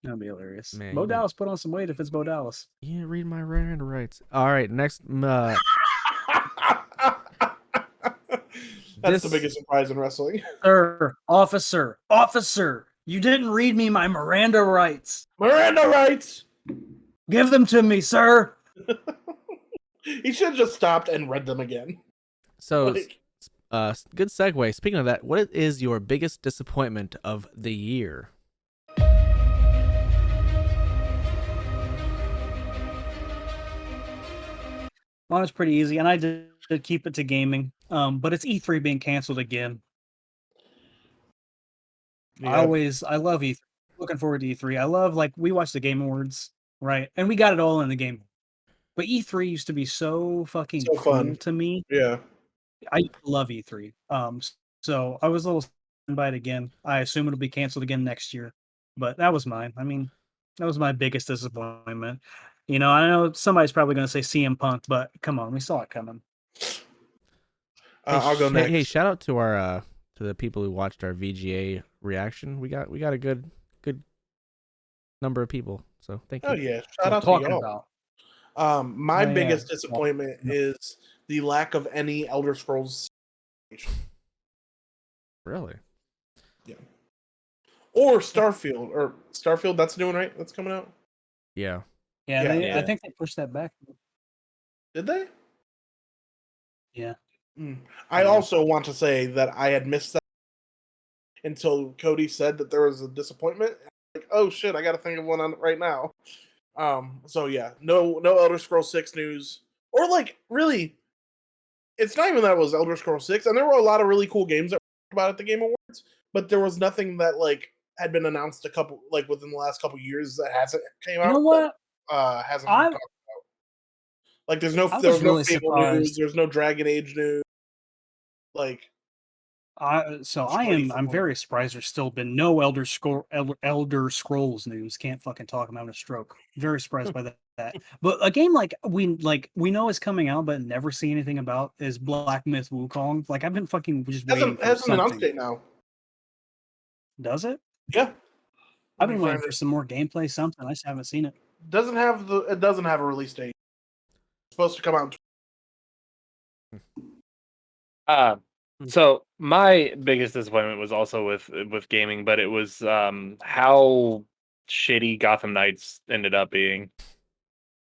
That'd be hilarious. Man, Bo you Dallas put on some weight if it's Bo Dallas. You didn't read my Miranda rights. All right, next. That's the biggest surprise in wrestling. Sir, officer, you didn't read me my Miranda rights. Miranda rights. Give them to me, sir. He should have just stopped and read them again. So, Like, good segue. Speaking of that, what is your biggest disappointment of the year? Well, it's pretty easy, and I did keep it to gaming. But it's E3 being canceled again. yeah. I love E3. Looking forward to E3. I love, like, we watched the Game Awards, right? And we got it all in the game. But E3 used to be so fucking So cool fun. to me. Yeah. I love E3. So I was a little saddened by it again. I assume it'll be canceled again next year. But that was mine. I mean, that was my biggest disappointment. You know, I know somebody's probably going to say CM Punk, but come on, we saw it coming. I'll go next. Hey, shout out to our to the people who watched our VGA reaction. We got a good number of people. So thank you. Oh yeah, shout out to talking y'all. about. My Oh, yeah. biggest disappointment Yeah. is the lack of any Elder Scrolls Really? or Starfield. Or Starfield, that's new one, right? That's coming out. Yeah. Yeah, Yeah. I think they pushed that back. Did they? Yeah. I Yeah. also want to say that I had missed that until Cody said that there was a disappointment. Like, oh shit, I got to think of one on right now. So yeah, no Elder Scrolls 6 news, or like really, it's not even that it was Elder Scrolls 6, and there were a lot of really cool games that were about at the Game Awards, but there was nothing that like had been announced within the last couple years that hasn't came out. You know what? Hasn't been talked about. Like there was was no really Fable surprised. news, there's no Dragon Age news. Like I'm very surprised there's still been no Elder Scrolls news. Can't fucking talk. I'm having a stroke. Very surprised by that. But a game like we know is coming out, but never see anything about is Black Myth Wukong. Like I've been fucking just waiting for hasn't announced something. it now. Does it? Yeah, I've been waiting for some more gameplay. Something. I just haven't seen it. It doesn't have a release date. It's supposed to come out. So my biggest disappointment was also with gaming, but it was how shitty Gotham Knights ended up being.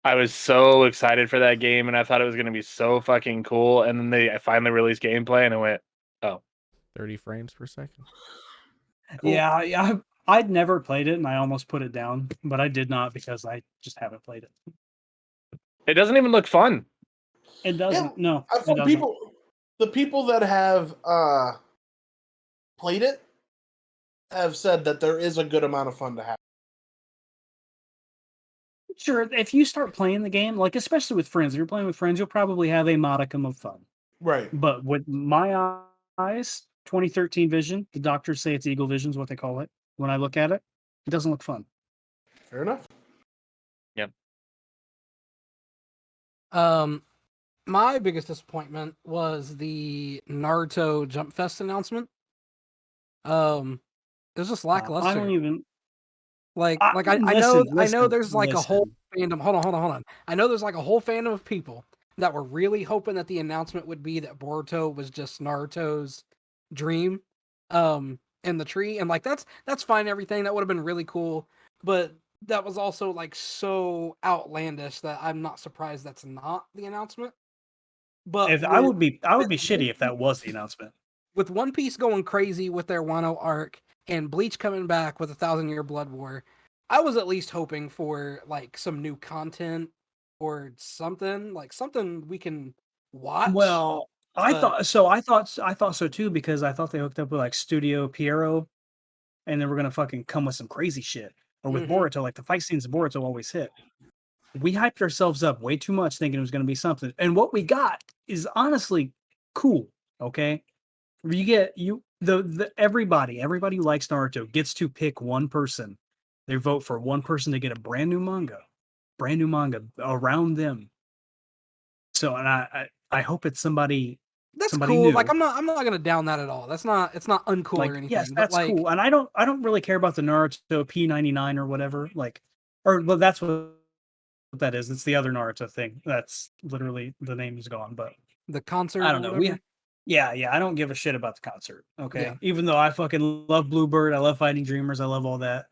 I was so excited for that game, and I thought it was going to be so fucking cool. And then they finally released gameplay, and I went, "Oh, 30 frames per second. Cool. Yeah, I'd never played it, and I almost put it down, but I did not because I just haven't played it. it doesn't even look fun." It doesn't. No, I it thought doesn't. the people that have played it have said that there is a good amount of fun to have. Sure, if you start playing the game, like especially with friends, if you're playing with friends, you'll probably have a modicum of fun. Right. But with my eyes, 2013 vision, the doctors say it's eagle vision is what they call it. When I look at it, it doesn't look fun. Fair enough. My biggest disappointment was the Naruto Jump Fest announcement. It was just lackluster. I don't even. I know there's like a whole listen. fandom. Hold on. I know there's like a whole fandom of people that were really hoping that the announcement would be that Boruto was just Naruto's dream, in the tree, and like that's fine. Everything that would have been really cool, but that was also like so outlandish that I'm not surprised that's not the announcement. But If I would be shitty if that was the announcement. with One Piece going crazy with their Wano arc and Bleach coming back with 1,000-Year Blood War, I was at least hoping for like some new content or something we can watch. Well, I thought so too, because I thought they hooked up with like Studio Pierrot, and they were gonna fucking come with some crazy shit. Or with Boruto, like the fight scenes of Boruto always hit. We hyped ourselves up way too much thinking it was gonna be something, and what we got is honestly cool. Okay, you get everybody who likes Naruto gets to pick one person. They vote for one person to get a brand new manga around them. So, and I hope it's somebody. That's somebody cool. new. Like I'm not gonna down that at all. It's not uncool Like, or anything. yes, but that's like, cool. And I don't really care about the Naruto P99 or whatever. Like, or well, that's what that is. It's the other Naruto thing. That's literally the name is gone. But the concert. I don't or know. whatever. Yeah. I don't give a shit about the concert. Okay. Yeah. Even though I fucking love Bluebird, I love Fighting Dreamers, I love all that.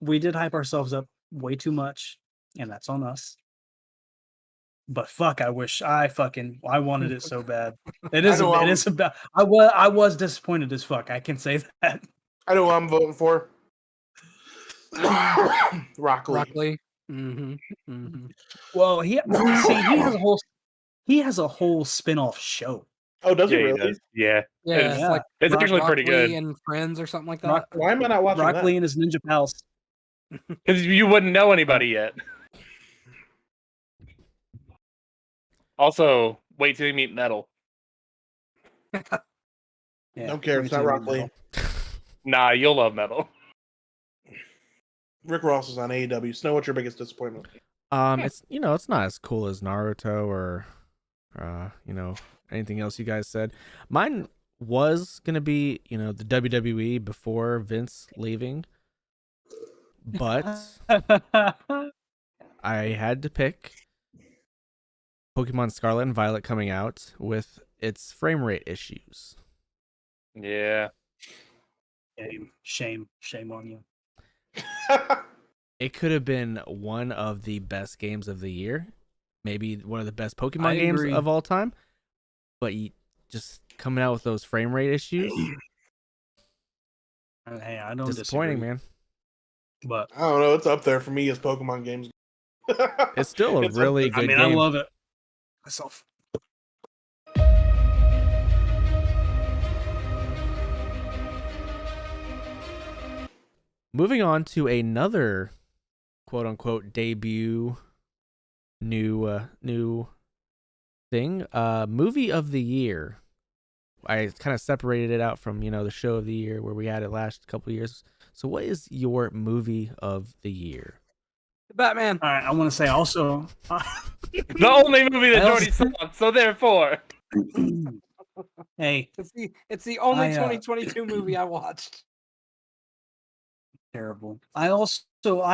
We did hype ourselves up way too much, and that's on us. But fuck, I wish I wanted it so bad. It is about. I was disappointed as fuck. I can say that. I know what I'm voting for. Rock Lee. Well, he has a whole spin-off show. Oh, does Yeah, he he really? does. Yeah. Yeah, it's like It's actually pretty Rock Lee good. and Friends or something like that. Why am I not watching Rock that? Lee and his Ninja Pals. Because you wouldn't know anybody yet. Also, wait till you meet Metal. Yeah, Don't care. It's not Rock Lee. Nah, you'll love Metal. Rick Ross is on AEW. Snow, what's your biggest disappointment? It's it's not as cool as Naruto or anything else you guys said. Mine was gonna be the WWE before Vince leaving, but I had to pick Pokemon Scarlet and Violet coming out with its frame rate issues. Yeah. Shame on you. It could have been one of the best games of the year, maybe one of the best Pokemon games of all time, but just coming out with those frame rate issues. Hey, I don't disappointing, disagree, man. But I don't know. It's up there for me as Pokemon games. It's still a really good game. I love it myself. Moving on to another quote unquote debut new thing, movie of the year. I kind of separated it out from the show of the year where we had it last couple of years. So what is your movie of the year? Batman. All right, I want to say also the only movie that Jordy saw, so therefore. Hey, it's the only 2022 movie I watched. Terrible. I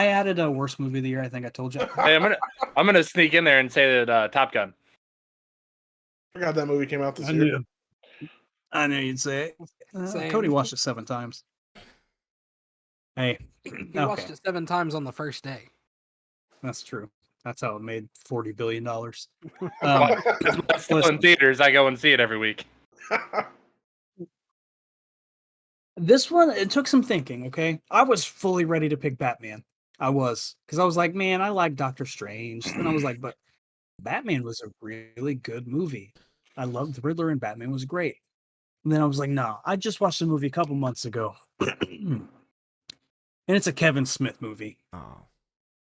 added a worst movie of the year. I think I told you. Hey, I'm gonna sneak in there and say that Top Gun. Forgot that movie came out this year. I knew you'd say it. Cody watched it 7 times. Hey, he watched it 7 times on the first day. That's true. That's how it made $40 billion. It's still in theaters. I go and see it every week. This one, it took some thinking, okay? I was fully ready to pick Batman. I was. Because I was like, man, I like Doctor Strange. And I was like, but Batman was a really good movie. I loved the Riddler and Batman was great. And then I was like, no, I just watched the movie a couple months ago. And it's a Kevin Smith movie. Oh.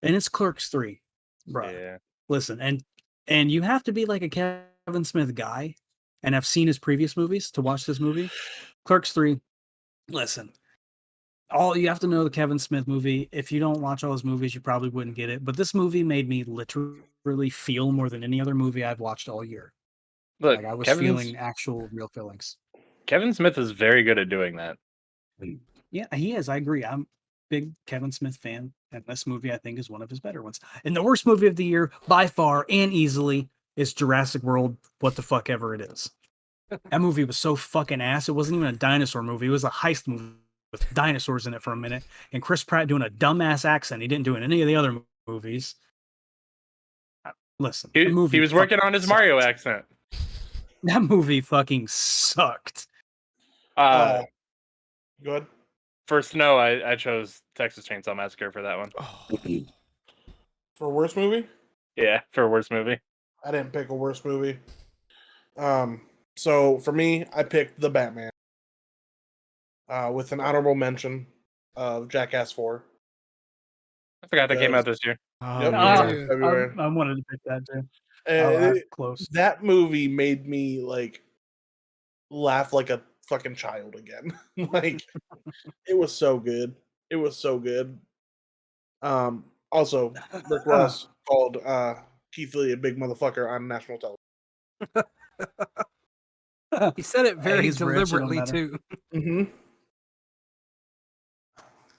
And it's Clerks 3. Bro. Yeah. Listen, and you have to be like a Kevin Smith guy and have seen his previous movies to watch this movie. Clerks 3. Listen, all you have to know the Kevin Smith movie. If you don't watch all his movies, you probably wouldn't get it. But this movie made me literally feel more than any other movie I've watched all year. Look, Like I was feeling actual real feelings. Kevin Smith is very good at doing that. Yeah, he is. I agree. I'm a big Kevin Smith fan, and this movie I think is one of his better ones. And the worst movie of the year, by far and easily, is Jurassic World. What the fuck ever it is. That movie was so fucking ass. It wasn't even a dinosaur movie. It was a heist movie with dinosaurs in it for a minute, and Chris Pratt doing a dumbass accent he didn't do in any of the other movies. Listen, the movie He was working on his sucked. Mario accent. That movie fucking sucked. Go ahead. For Snow, I chose Texas Chainsaw Massacre for that one. For worst movie, Yeah, for worst movie. I didn't pick a worst movie. So for me, I picked The Batman. With an honorable mention of Jackass 4. I forgot that came out this year. Oh, Yep, yeah. it's February. I wanted to pick that too. Close. That movie made me like laugh like a fucking child again. Like it was so good. It was so good. Also, Rick Ross called Keith Lee a big motherfucker on national television. He said it very he's rich, it don't deliberately matter. too. Mm-hmm.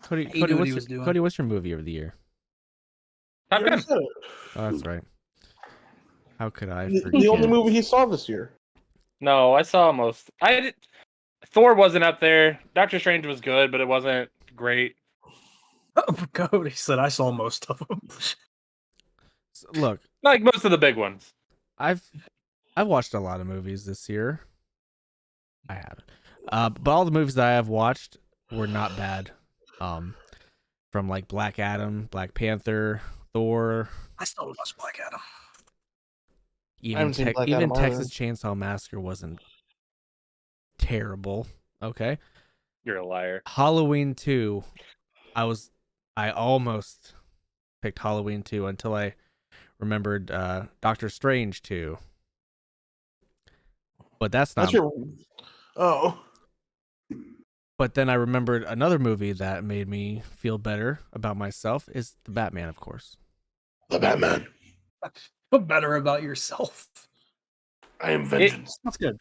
Cody, He knew what he what's was your, doing. Cody, what's your movie of the year? Top Gun. Oh, that's right. How could I forget? The only movie he saw this year. No, I saw most. Thor wasn't up there. Doctor Strange was good, but it wasn't great. Cody said I saw most of them. Look, Like most of the big ones. I've watched a lot of movies this year. I haven't. But all the movies that I have watched were not bad. From like Black Adam, Black Panther, Thor, I still watch Black Adam. even seen Black even Adam either. Texas Chainsaw Massacre wasn't terrible. Okay. You're a liar. Halloween 2, I almost picked Halloween 2 until I remembered Doctor Strange 2. But that's not. Oh. But then I remembered another movie that made me feel better about myself is The Batman, of course. The Batman. Feel better about yourself. I am vengeance. That's good.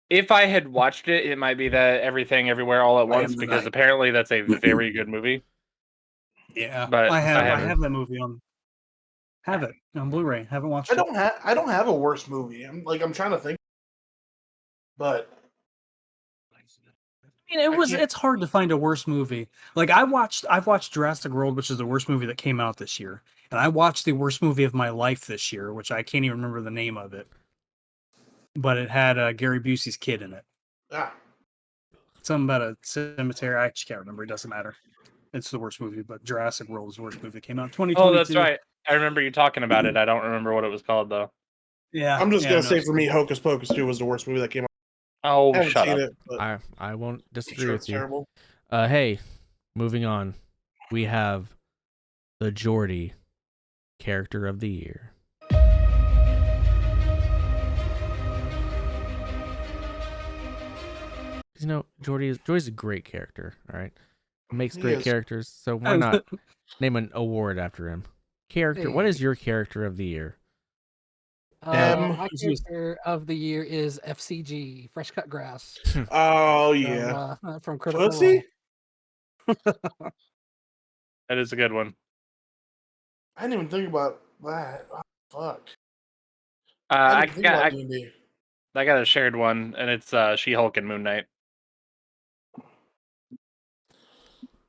If I had watched it, it might be that Everything Everywhere All at I am Once, the because night. apparently that's a very good movie. Yeah, But I have I haven't. that movie on. Have it on Blu-ray. Haven't watched I it. don't have a worst movie. I'm trying to think. But I mean, it's hard to find a worse movie. Like I've watched Jurassic World, which is the worst movie that came out this year, and I watched the worst movie of my life this year, which I can't even remember the name of it, but it had Gary Busey's kid in it. yeah. Something about a cemetery. I just can't remember. It doesn't matter. It's the worst movie, but Jurassic World is the worst movie that came out in 2022. Oh, that's right. I remember you talking about it. I don't remember what it was called though. Yeah, I'm just gonna no, say for me, Hocus Pocus 2 was the worst movie that came out. Oh, I haven't shut seen up. it, but I won't I'm disagree sure with it's you. terrible. Hey, moving on. We have the Geordie character of the year. You know, Geordie's a great character, all right? Makes He great is. characters, so why not name an award after him? Character. What is your character of the year? My Is he- character of the year is FCG, Fresh Cut Grass. Oh From, yeah. from Critical Pussy? Role. That is a good one. I didn't even think about that. Oh, fuck. I didn't think about got D&D. I got a shared one, and it's She-Hulk and Moon Knight.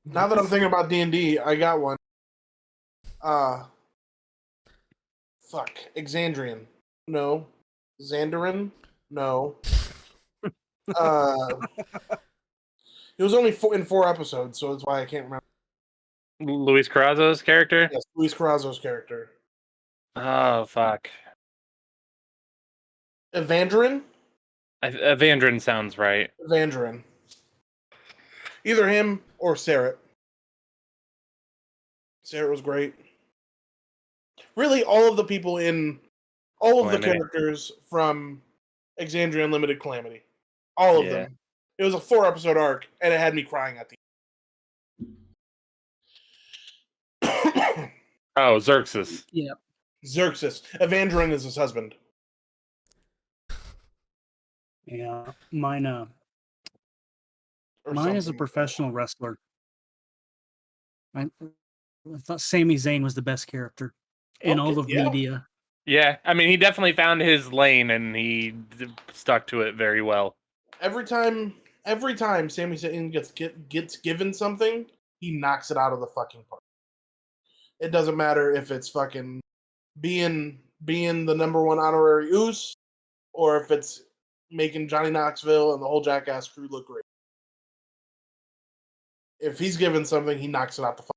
Now that I'm thinking about D&D, I got one. Fuck. Exandrian. No. Xandarin? No. It was only in 4 episodes, so that's why I can't remember. Luis Carrazzo's character? Yes, Luis Carrazzo's character. Oh, fuck. Evangerin? Evandrin sounds right. Evangerin. Either him or Sarah. Sarah was great. Really, all of the people in all of the Calamity. characters from Exandria Unlimited Calamity. All of Yeah. them. It was a 4-episode arc, and it had me crying at the end. Oh, Xerxes. Yeah. Xerxes. Evangeline is his husband. Yeah, mine Or is a something. professional wrestler. I thought Sami Zayn was the best character in all Okay, of yeah. media. Yeah, I mean, he definitely found his lane and he stuck to it very well. Every time Sami Zayn gets given something, he knocks it out of the fucking park. It doesn't matter if it's fucking being the number one honorary Oos, or if it's making Johnny Knoxville and the whole Jackass crew look great. If he's given something, he knocks it out the fuck.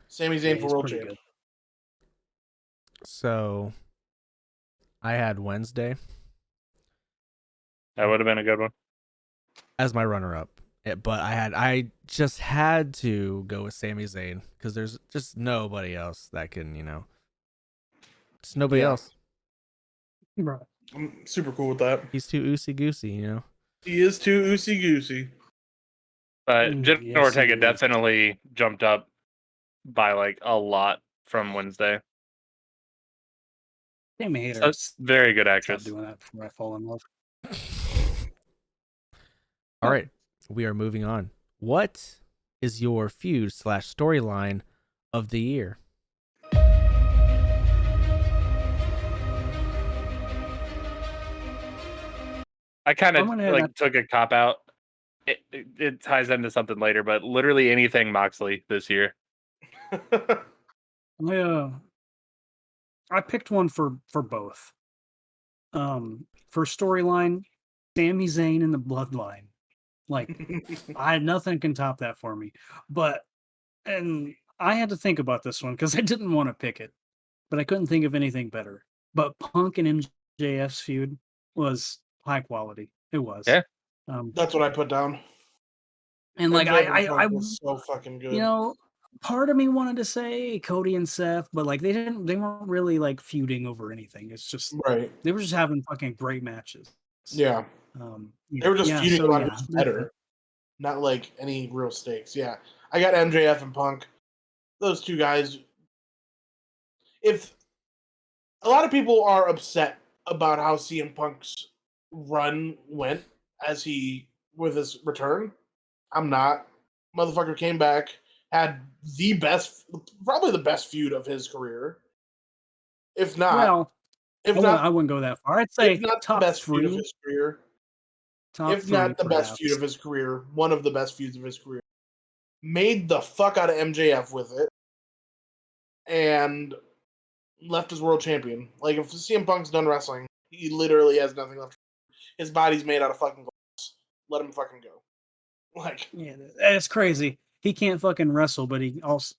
Sami Yeah, Zayn for he's world pretty champ. good. So I had Wednesday That would have been a good one. as my runner-up, but I just had to go with Sami Zayn because there's just nobody else that can, just nobody Yeah. else. Right. I'm super cool with that. He's too oosy goosey. He is too oosy goosey. But Jenna Yes, Ortega he is. definitely jumped up by like a lot from Wednesday. Sami Hater. Very good Stop actress. doing that before I fall in love. All right, we are moving on. What is your feud/storyline of the year? I kind I of went ahead and took a cop out. It ties into something later, but literally anything Moxley this year. I picked one for both. For storyline, Sami Zayn and the Bloodline. Like, nothing can top that for me. And I had to think about this one because I didn't want to pick it, but I couldn't think of anything better. But Punk and MJF's feud was high quality. It was. Yeah. That's what I put down. And like MJF and I Punk was so fucking good. part of me wanted to say Cody and Seth, but like they weren't really like feuding over anything. It's just right. they were just having fucking great matches. Yeah. They were just feuding so about who's better. Not like any real stakes. Yeah. I got MJF and Punk. Those two guys. If a lot of people are upset about how CM Punk's run went with his return, I'm not. Motherfucker came back, had probably the best feud of his career. If not, I wouldn't go that far. I'd say if not top the best feud of three. his career. Top If three, not the best perhaps. feud of his career, one of the best feuds of his career. Made the fuck out of MJF with it, and left as world champion. Like, if CM Punk's done wrestling, he literally has nothing left. His body's made out of fucking glass. Let him fucking go. Like, Yeah, it's crazy. He can't fucking wrestle, but he also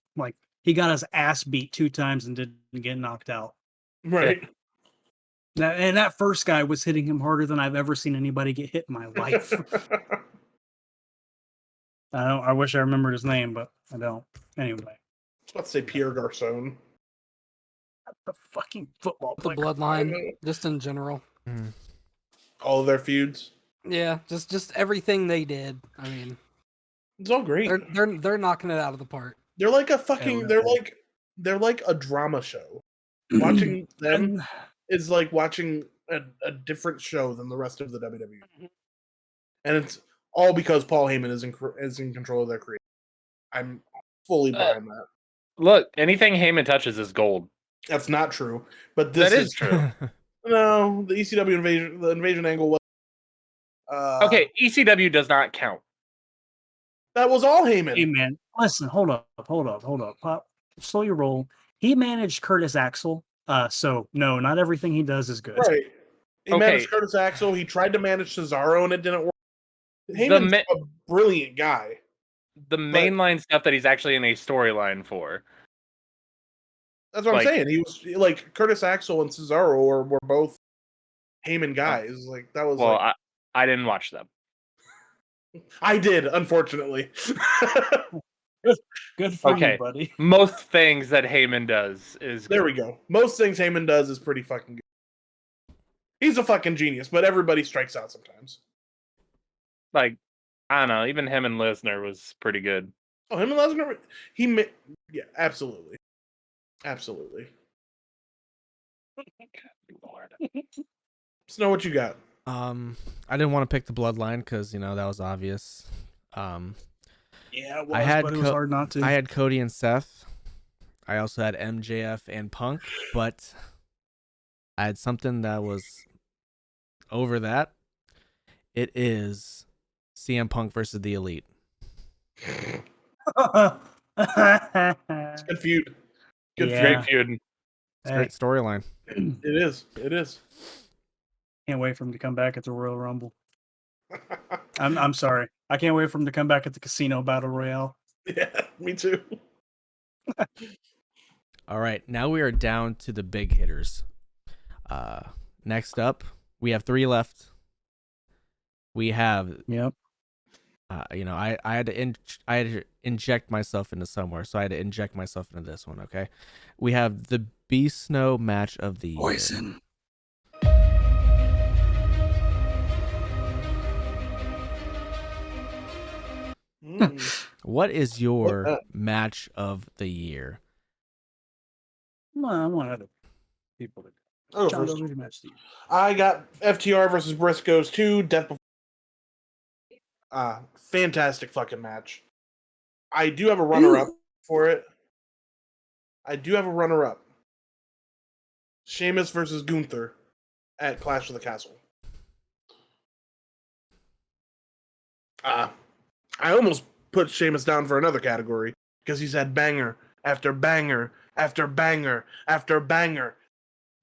he got his ass beat 2 times and didn't get knocked out. right. And that first guy was hitting him harder than I've ever seen anybody get hit in my life. I wish I remembered his name, but I don't. Anyway. Let's say Pierre Garcon. The fucking football The player. Bloodline, just in general. All of their feuds. Yeah, just everything they did. I mean, It's all great. they're knocking it out of the park. They're like a fucking. They're like a drama show. Watching them is like watching a different show than the rest of the WWE, and it's all because Paul Heyman is in control of their creative. I'm fully behind that. Look, anything Heyman touches is gold. That's not true, but this That is true. No, the ECW the invasion angle was. Okay, ECW does not count. That was all Heyman. Hey man, listen, hold up. Pop, slow your roll. He managed Curtis Axel. So no, not everything he does is good. Right. He managed Curtis Axel. He tried to manage Cesaro and it didn't work. Heyman's a brilliant guy. The mainline stuff that he's actually in a storyline for. That's what I'm saying. He was like Curtis Axel and Cesaro were both Heyman guys. Like that was. Well, I didn't watch them. I did, unfortunately. Good for you, buddy. Most things that Heyman does is there we go. Most things Heyman does is pretty fucking good. He's a fucking genius, but everybody strikes out sometimes. Like, I don't know. Even him and Lesnar was pretty good. Oh, him and Lesnar. Yeah, absolutely, absolutely. Lord. Snow, what you got? I didn't want to pick the bloodline because that was obvious. Yeah, it was, I had but it was hard not to. I had Cody and Seth. I also had MJF and Punk, but I had something that was over that. It is CM Punk versus the Elite. It's good feud. Good Yeah. Great feud. It's a great storyline. feud. It is. It is. Can't wait for him to come back at the Royal Rumble. I'm sorry. I can't wait for him to come back at the Casino Battle Royale. Yeah, me too. All right, now we are down to the big hitters. Next up, we have 3 left. We have, Yep. I had to inject myself into somewhere, so I had to inject myself into this one. Okay, we have the Beast Snow match of the year. Poison. What is your What? match of the year? I want other people to. Oh, John, first. go read the match to you. I got FTR versus Briscoes 2, Death Before. Fantastic fucking match. I do have a runner-up for it. Sheamus versus Gunther at Clash of the Castle. I almost put Sheamus down for another category because he's had banger after banger after banger after banger,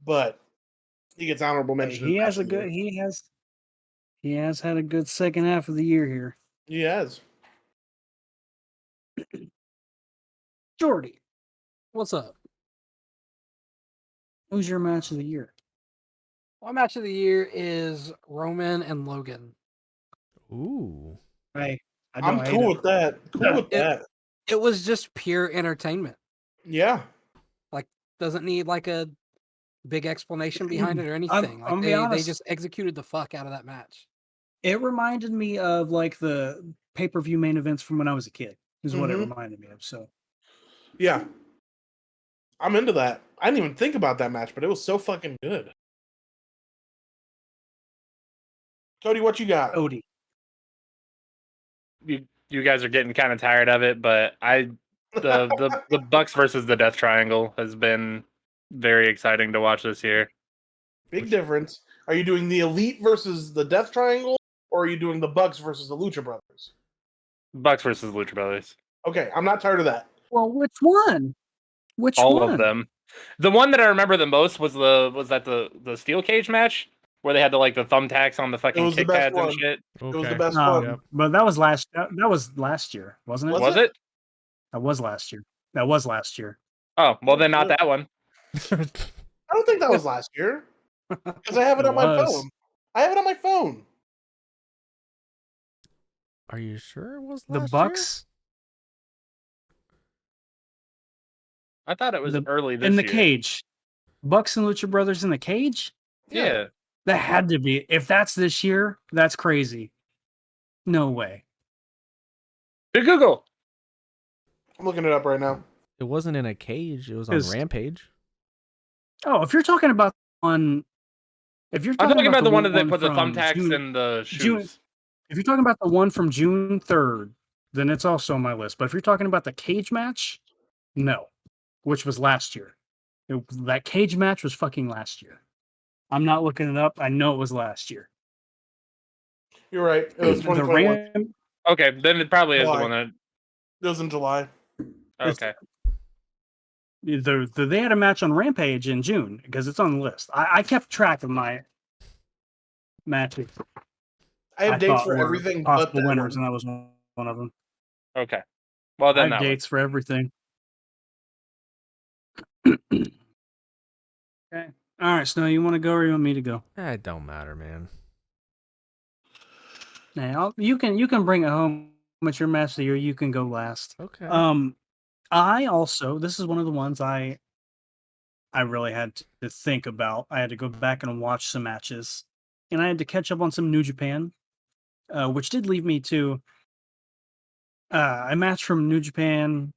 but he gets honorable mention. He has had a good second half of the year here. He has. Jordy, What's up? who's your match of the year? My match of the year is Roman and Logan. Ooh, I'm cool with that. It was just pure entertainment. Yeah. Doesn't need like a big explanation behind it or anything. I'm They honest. just executed the fuck out of that match. It reminded me of like the pay-per-view main events from when I was a kid. Is what it Mhm. reminded me of. So Yeah. I'm into that. I didn't even think about that match, but it was so fucking good. Cody, what you got? Cody. You guys are getting kind of tired of it, but the Bucks versus the Death Triangle has been very exciting to watch this year. Big difference. Are you doing the Elite versus the Death Triangle, or are you doing the Bucks versus the Lucha Brothers? Bucks versus Lucha Brothers. Okay, I'm not tired of that. Well, which one? Which All one? of them. The one that I remember the most was the steel cage match where they had the thumbtacks on the It fucking was the kick best pads and one. shit. It was the best one. But that was last year, wasn't it? Was Was it? That was last year. That was last year. Oh, well then not that one. I don't think that was last year because I have it It on my was. phone. I have it on my phone. are you sure it was The last Bucks I thought it was The- early this in the year. cage. Bucks and Lucha Brothers in the cage? Yeah. That had to be. If that's this year, that's crazy. No way. Big Google. I'm looking it up right now. It wasn't in a cage. It was on 'Cause- Rampage. Oh, if you're talking about if you're I'm talking about the one that they one put the from thumbtacks June- and the June- shoes. If you're talking about the one from June 3rd, then it's also on my list. But if you're talking about the cage match, no, which was last year. That cage match was fucking last year. I'm not looking it up. I know it was last year. You're right. It was The 2021. Ram, Okay, then it probably is the July. one that. It was in July. Okay. they had a match on Rampage in June because it's on the list. I kept track of my matches. I have dates thought for were everything but possible that winners, one. and that was one of them. Okay. Well I then have that one. dates for everything. Okay. All right, Snow, you want to go or you want me to go? It don't matter, man. Now you can bring it home with your match of the year. You can go last. Okay. I also this is one of the ones I really had to think about. I had to go back and watch some matches, and I had to catch up on some New Japan, which did lead me to A match from New Japan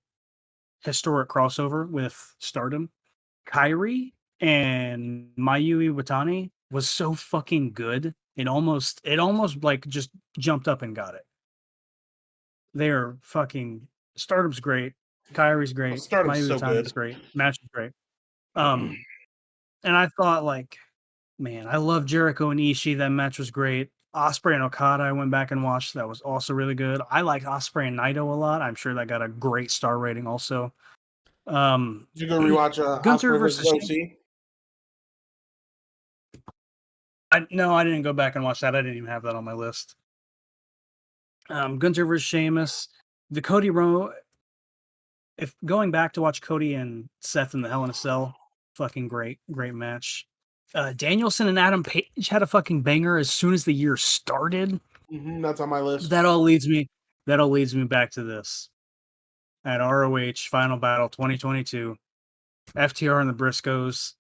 historic crossover with Stardom. Kairi and Mayui Watani was so fucking good. It almost like just jumped up and got it. They're fucking Stardom's great. Kairi's great. Stardom's Mayui so Watani's good. great. Match is great. And I thought like, man, I love Jericho and Ishii. That match was great. Osprey and Okada, I went back and watched. That was also really good. I like Osprey and Naito a lot. I'm sure that got a great star rating also. Did you go rewatch Gunther Osprey versus versus OC? No, I didn't go back and watch that. I didn't even have that on my list. Gunther versus Sheamus. The Cody Rowe. If going back to watch Cody and Seth in the Hell in a Cell, fucking great match. Danielson and Adam Page had a fucking banger as soon as the year started. That's on my list. That all leads me back to this. At ROH Final Battle 2022, FTR and the Briscoes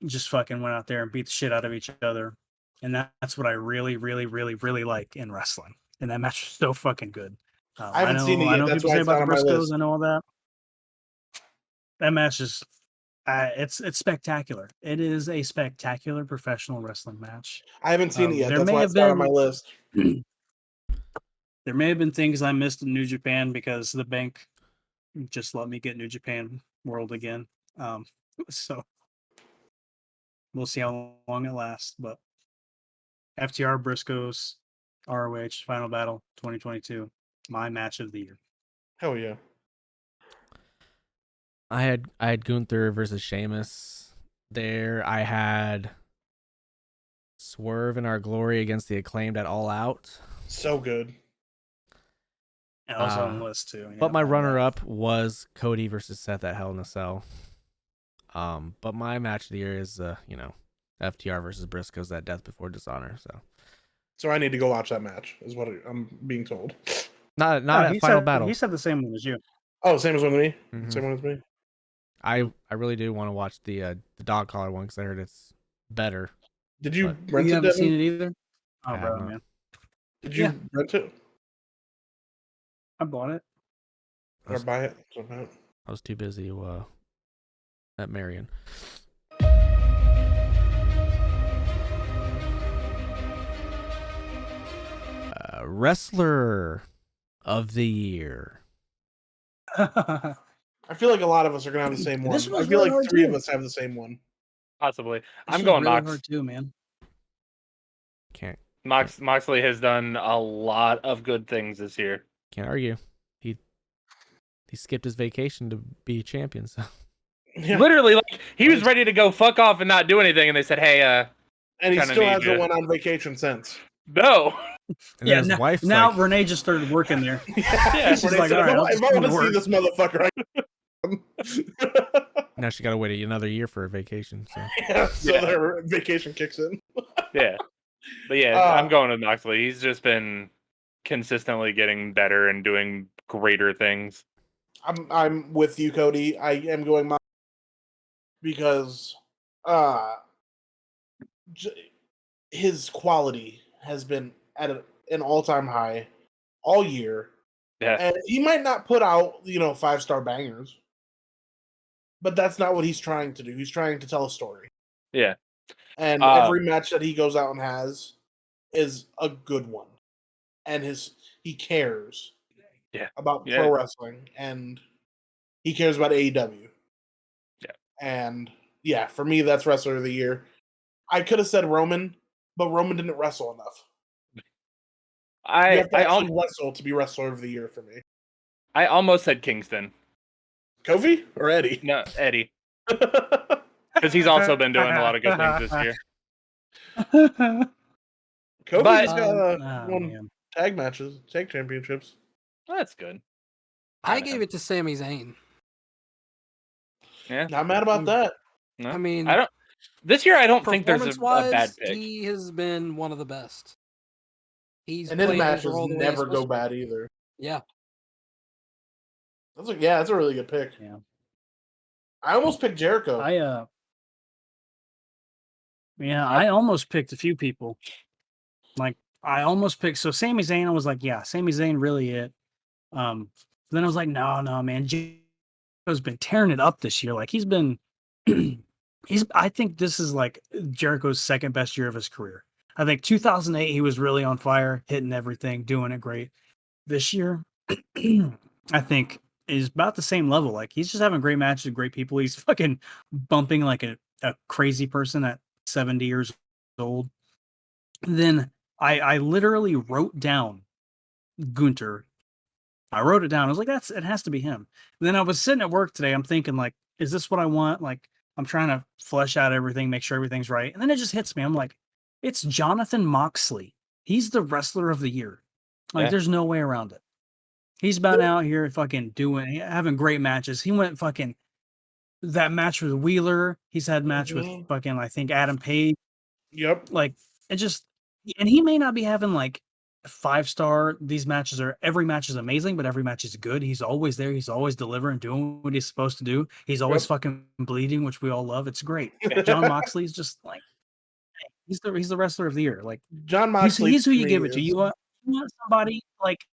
just fucking went out there and beat the shit out of each other. And that's what I really, really, really, really like in wrestling. And that match was so fucking good. I haven't seen it yet. I know That's people why say it's about not the on my Briscoes. list. I know all that. That match is, it's spectacular. It is a spectacular professional wrestling match. I haven't seen it yet. There That's may why have it's not on my been list. there may have been things I missed in New Japan because the bank just let me get New Japan World again. So we'll see how long it lasts. But FTR Briscoes, ROH Final Battle 2022, my match of the year. Hell yeah. I had Gunther versus Sheamus there. I had Swerve in Our Glory against the Acclaimed at All Out. So good. And also on the list too. But my runner-up was Cody versus Seth at Hell in a Cell. But my match of the year is FTR versus Briscoes at Death Before Dishonor. So I need to go watch that match, is what I'm being told. Not at Final Battle. He said the same one as you. Oh, same as with me. Mhm. Same one as me. I really do want to watch the dog collar one because I heard it's better. Did you But rent You it? haven't Devin? seen it either. I Oh, have bro, not. man, Did you rent it I bought it. or buy it? Somehow? I was too busy at Marion. Wrestler of the year. I feel like a lot of us are gonna have the same one. This was I feel really like hard, three too. of us have the same one. Possibly. This I'm was going really Mox. hard too, man. Moxley has done a lot of good things this year. Can't argue. He skipped his vacation to be champion. So Yeah. Literally, like he was ready to go fuck off and not do anything, and they said, "Hey, And he kinda still need hasn't you. went on vacation since. no." and then his wife's now like, Renee just started working there. Yeah, She's like, all right, I'll if just I come want to to see work. this motherfucker, now she got to wait another year for a vacation. So so their vacation kicks in. Yeah, but yeah, I'm going with Moxley. He's just been consistently getting better and doing greater things. I'm with you, Cody. I am going because his quality has been at an all-time high all year. Yeah, And he might not put out, 5-star bangers, but that's not what he's trying to do. He's trying to tell a story. yeah. And every match that he goes out and has is a good one. And he cares about pro wrestling, and he cares about AEW. Yeah. And yeah, for me, that's Wrestler of the Year. I could have said Roman, but Roman didn't wrestle enough. You have to actually wrestle to be Wrestler of the Year for me. I almost said Kingston. Kofi or Eddie? No, Eddie. Because he's also been doing a lot of good things this year. Kofi But- just got won man. tag matches, tag championships. Well, that's good. I gave it to Sami Zayn. Yeah. Not mad about that. No? I mean, I don't. This year, I don't think there's a bad performance-wise, pick. he has been one of the best. He's And his played matches role the way he's never go supposed to. bad either. Yeah. That's a really good pick. Yeah. I almost picked Jericho. I almost picked a few people. Like I almost picked Sami Zayn. I was like, yeah, Sami Zayn really it. Then I was like, no, man, Jericho's been tearing it up this year. Like he's been, I think this is like Jericho's second best year of his career. I think 2008 he was really on fire, hitting everything, doing it great. This year, I think is about the same level. Like he's just having great matches with great people. He's fucking bumping like a crazy person at 70 years old. Then I literally wrote down Gunter. I wrote it down. I was like, it has to be him. And then I was sitting at work today. I'm thinking, like, is this what I want? Like, I'm trying to flesh out everything, make sure everything's right. And then it just hits me. I'm like, it's Jonathan Moxley. He's the wrestler of the year. Like, Yeah. there's no way around it. He's been out here fucking having great matches. He went fucking that match with Wheeler. He's had match with fucking, I think, Adam Page. Yep. Like, it just, and he may not be having like 5-star. These matches are, every match is amazing, but every match is good. He's always there. He's always delivering, doing what he's supposed to do. He's always fucking bleeding, which we all love. It's great. John Moxley's just like, he's the wrestler of the year. Like John Moxley, he's who you to give me it to. is- You want somebody like,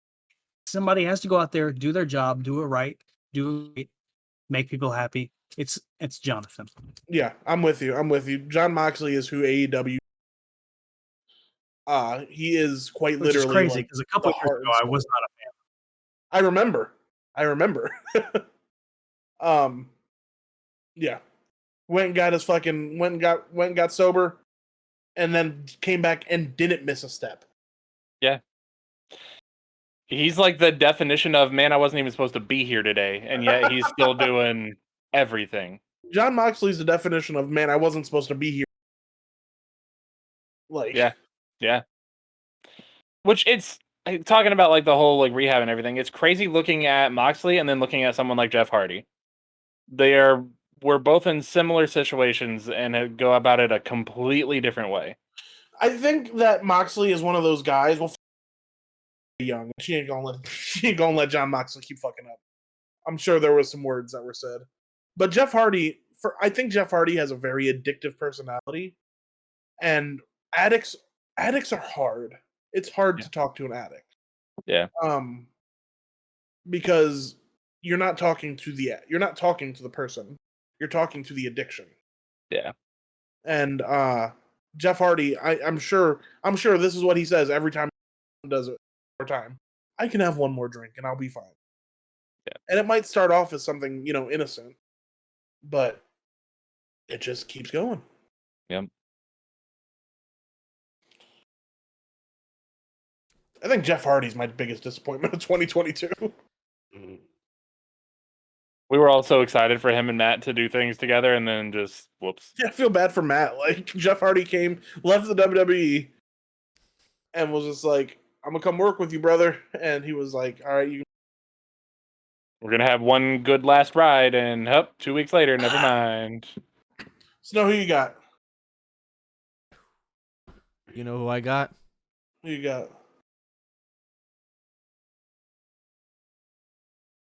somebody has to go out there, do their job, do it right, make people happy. It's Jonathan. Yeah, I'm with you. John Moxley is who AEW. He is quite Which is literally crazy like because a couple the years heart ago and I was soul. not a fan. I remember. Yeah. Went and got his fucking went and got sober, and then came back and didn't miss a step. Yeah. He's like the definition of, man, I wasn't even supposed to be here today, and yet he's still doing everything. John Moxley's the definition of, man, I wasn't supposed to be here. Like, Yeah. Which it's talking about like the whole like rehab and everything. It's crazy looking at Moxley and then looking at someone like Jeff Hardy. We're both in similar situations and go about it a completely different way. I think that Moxley is one of those guys. Well, young, she ain't gonna let John Moxley keep fucking up. I'm sure there was some words that were said, but Jeff Hardy, I think Jeff Hardy has a very addictive personality, and addicts are hard. It's hard to talk to an addict. Yeah. Because you're not talking to the person. You're talking to the addiction. Yeah. And Jeff Hardy, I'm sure this is what he says every time he does it. More time. I can have one more drink and I'll be fine. Yeah. And it might start off as something, innocent, but it just keeps going. Yep. I think Jeff Hardy's my biggest disappointment of 2022. We were all so excited for him and Matt to do things together, and then just whoops. Yeah, I feel bad for Matt. Like, Jeff Hardy left the WWE, and was just like, I'm gonna come work with you, brother. And he was like, all right, We're gonna have one good last ride, and 2 weeks later, never mind. Snow, who you got? You know who I got? Who you got?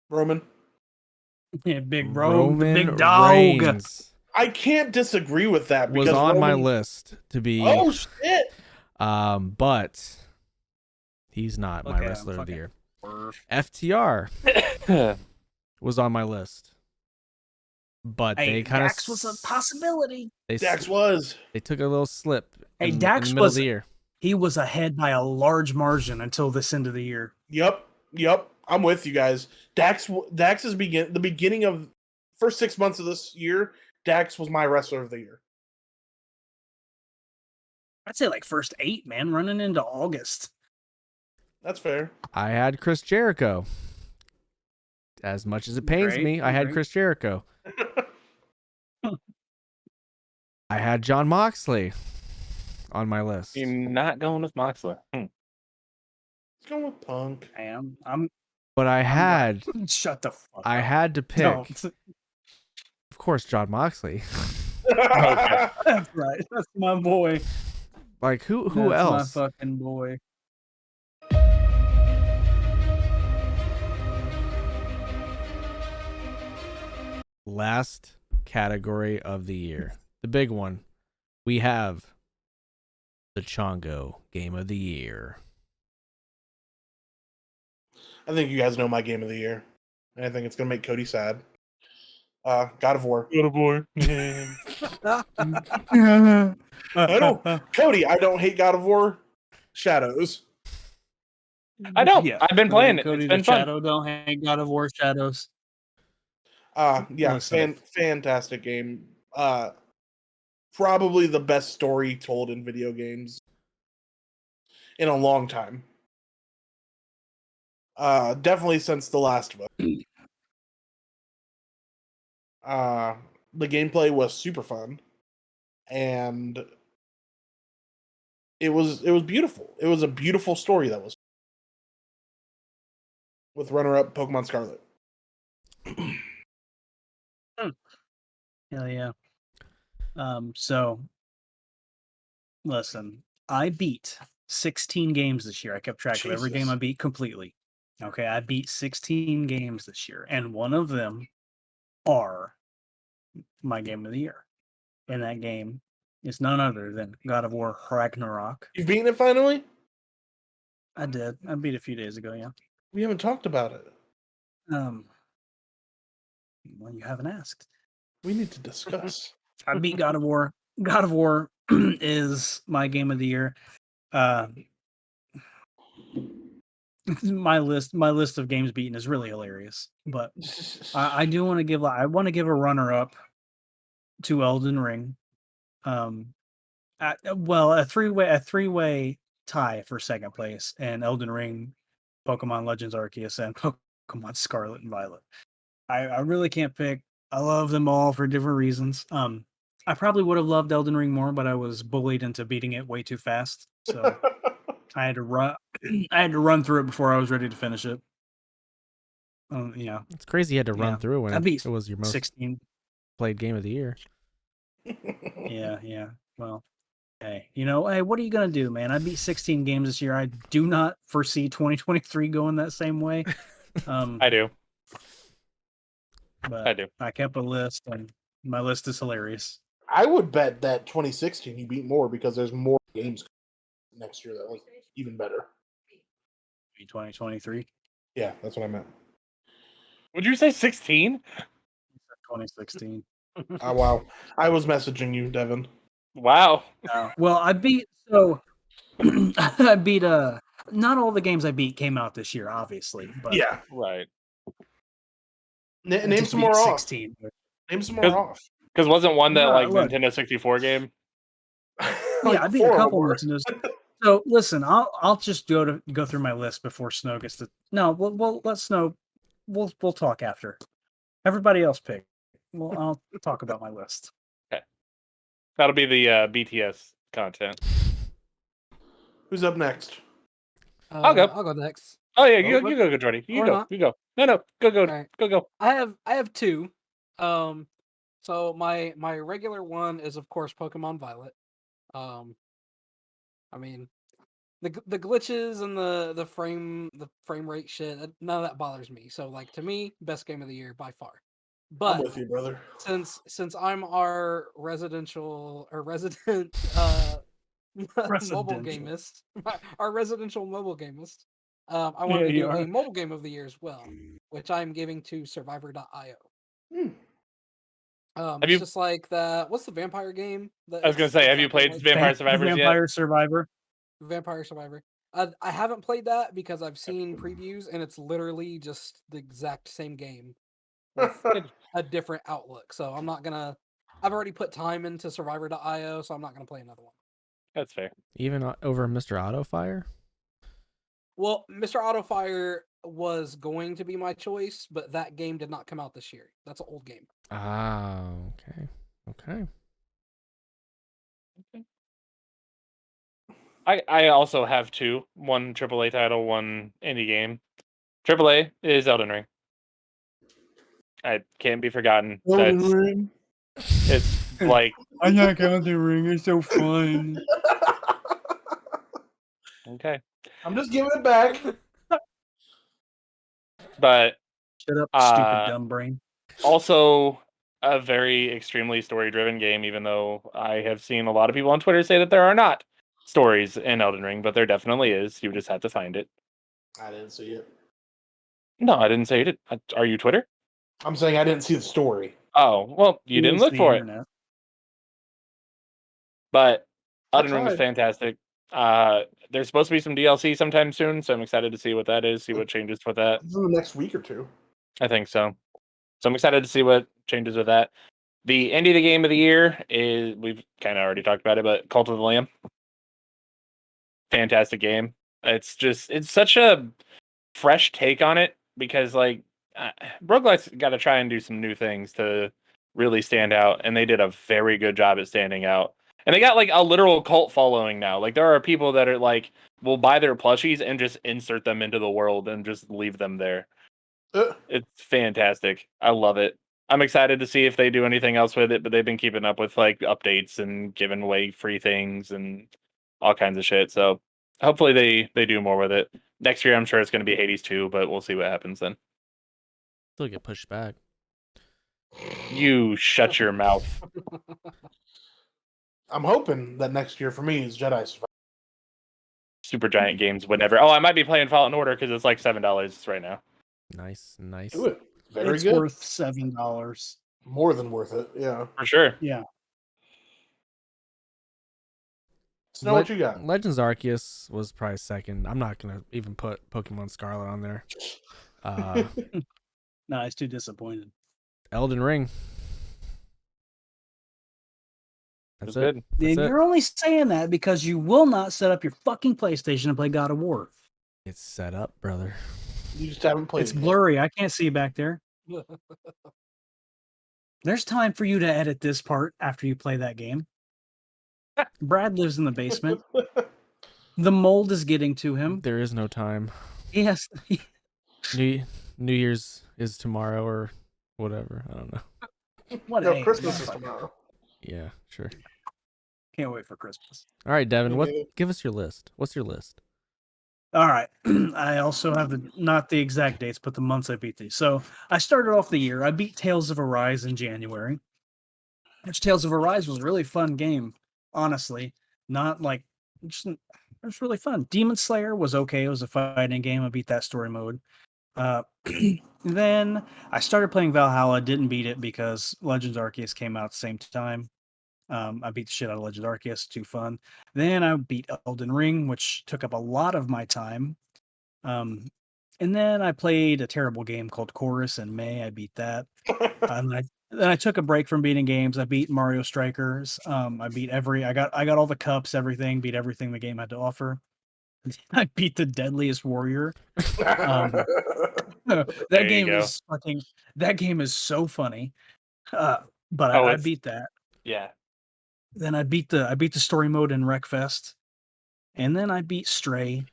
Roman? Yeah, big Roman big dog. Reigns I can't disagree with that was because on my Roman- list to be. Oh shit! But he's not my Okay, I'm wrestler of the fucking- year. FTR was on my list, but Hey, they kind of Dax was a possibility. Dax was. They took a little slip. Hey, in Dax the middle was- of the year. He was ahead by a large margin until this end of the year. Yep. I'm with you guys. Dax is the beginning of first 6 months of this year. Dax was my wrestler of the year. I'd say like first 8, man, running into August. That's fair. I had Chris Jericho. As much as it pains Great, me, I had great. Chris Jericho. I had John Moxley on my list. You're not going with Moxley. Let's go with Punk. I'm But I had shut the fuck I up. had to pick, Don't. of course, John Moxley. Okay. That's right. That's my boy. Like who That's else? My fucking boy. Last category of the year. The big one. We have the Chongo Game of the Year. I think you guys know my game of the year. And I think it's gonna make Cody sad. God of War. God of War. I don't, Cody. I don't hate God of War. Shadows. I know. Yeah, I've been playing it. Cody It's the been fun. Shadow don't hang God of War Shadows. Yeah, Listen. fantastic game. Probably the best story told in video games in a long time. Definitely since The Last of Us. The gameplay was super fun, and it was beautiful. It was a beautiful story that was with runner-up Pokemon Scarlet. Hell yeah. So listen, I beat 16 games this year. I kept track of every game Jesus. I beat completely. Okay, I beat 16 games this year, and one of them are my game of the year. And that game is none other than God of War Ragnarok. You've beaten it finally? I did. I beat it a few days ago, yeah. We haven't talked about it. Well, you haven't asked. We need to discuss. I beat God of War. God of War is my game of the year. My list of games beaten is really hilarious, but I do want to give a runner up to Elden Ring. A three-way tie for second place, and Elden Ring, Pokemon Legends Arceus, and Pokemon Scarlet and Violet. I really can't pick. I love them all for different reasons. I probably would have loved Elden Ring more, but I was bullied into beating it way too fast. So I had to run. I had to run through it before I was ready to finish it. Yeah, It's crazy you had to run Yeah. through I when beat it was your most 16. played game of the year. Yeah. Well, hey, hey, what are you gonna do, man? I beat 16 games this year. I do not foresee 2023 going that same way. I do. But I do. I kept a list, and my list is hilarious. I would bet that 2016 you beat more because there's more games next year that look even better. 2023, Yeah, that's what I meant. Would you say 16? 2016. Oh, wow. I was messaging you, Devin. Wow. Well, I beat I beat not all the games I beat came out this year, obviously, but Yeah. Right. I Name just some beat more 16. off. Name some more off. Because wasn't one that Look. Nintendo 64 game? Yeah, I beat a couple Nintendos. So listen, I'll just go through my list before Snow gets to. No, we'll let Snow. We'll talk after. Everybody else pick. Well, I'll talk about my list. Okay. That'll be the BTS content. Who's up next? I'll go. I'll go next. Oh yeah, you go, Jordy. You Or go. not. You go. No, go. Right. Go. I have two. So my regular one is of course Pokemon Violet. I mean, the glitches and the frame rate shit, none of that bothers me. So like to me, best game of the year by far. I'm But with you, brother. since I'm our resident mobile gamist, our residential mobile gamist, I wanted to you do are. a mobile game of the year as well, which I'm giving to Survivor.io. It's just like what's the vampire game? I was gonna say, have you played Vampire Survivors yet? Vampire Survivor. Vampire Survivor. I haven't played that because I've seen previews and it's literally just the exact same game with a different outlook. So I'm not gonna. I've already put time into Survivor.io, so I'm not gonna play another one. That's fair. Even over Mr. Autofire? Well, Mr. Autofire was going to be my choice, but that game did not come out this year. That's an old game. Ah, okay. I also have two. One AAA title, one indie game. AAA is Elden Ring. It can't be forgotten. Ring. It's like I like Elden Ring. It's so fun. okay, I'm just giving it back. but Shut up, stupid dumb brain. also a very extremely story-driven game. Even though I have seen a lot of people on Twitter say that there are not stories in Elden Ring, but there definitely is. You just have to find it. I didn't see it. No, I didn't say you did. Are you Twitter? I'm saying I didn't see the story. Oh, well, you It didn't was look the for it. internet. But I Elden Ring was tried. fantastic. There's supposed to be some DLC sometime soon, so I'm excited to see what that is, see what changes with that. It's in the next week or two. I think so. So I'm excited to see what changes with that. The indie of the game of the year is, we've kind of already talked about it, but Cult of the Lamb. Fantastic game. It's such a fresh take on it because like roguelikes got to try and do some new things to really stand out, and they did a very good job at standing out. And they got like a literal cult following now. Like there are people that are like will buy their plushies and just insert them into the world and just leave them there. Uh, It's fantastic. I love it. I'm excited to see if they do anything else with it, but they've been keeping up with like updates and giving away free things and all kinds of shit. So hopefully they do more with it. Next year I'm sure it's going to be Hades 2, but we'll see what happens then. Still get pushed back. You shut your mouth. I'm hoping that next year for me is Jedi Survivor. Super Giant Games, whatever. Oh, I might be playing Fallen Order because it's like $7 right now. Nice. Do it. Very It's good. worth $7. More than worth it. Yeah. For sure. Yeah. So what you got? Legends Arceus was probably second. I'm not gonna even put Pokemon Scarlet on there. No, he's too disappointed. Elden Ring. It's That's it. good. That's it. You're only saying that because you will not set up your fucking PlayStation and play God of War. It's set up, brother. You just haven't played It's it yet. blurry. I can't see you back there. There's time for you to edit this part after you play that game. Brad lives in the basement. The mold is getting to him. There is no time. Yes. New Year's is tomorrow or whatever. I don't know. What No, a Christmas is motherfucker. tomorrow. Yeah, sure. Can't wait for Christmas. All right, Devin. What? Yeah. Give us your list. What's your list? All right. I also have not the exact dates, but the months I beat these. So I started off the year. I beat Tales of Arise in January. Which Tales of Arise was a really fun game, honestly. Not like it was really fun. Demon Slayer was okay. It was a fighting game. I beat that story mode. Then I started playing Valhalla. Didn't beat it because Legends Arceus came out at the same time. I beat the shit out of Legends Arceus. Too fun. Then I beat Elden Ring, which took up a lot of my time. And then I played a terrible game called Chorus in May. I beat that. Then I took a break from beating games. I beat Mario Strikers. I beat I got all the cups, everything, beat everything the game had to offer. I beat the Deadliest Warrior. That There you game go. is fucking that game is so funny. But Oh, I it's- beat that. Yeah. Then I beat the story mode in Wreckfest. And then I beat Stray.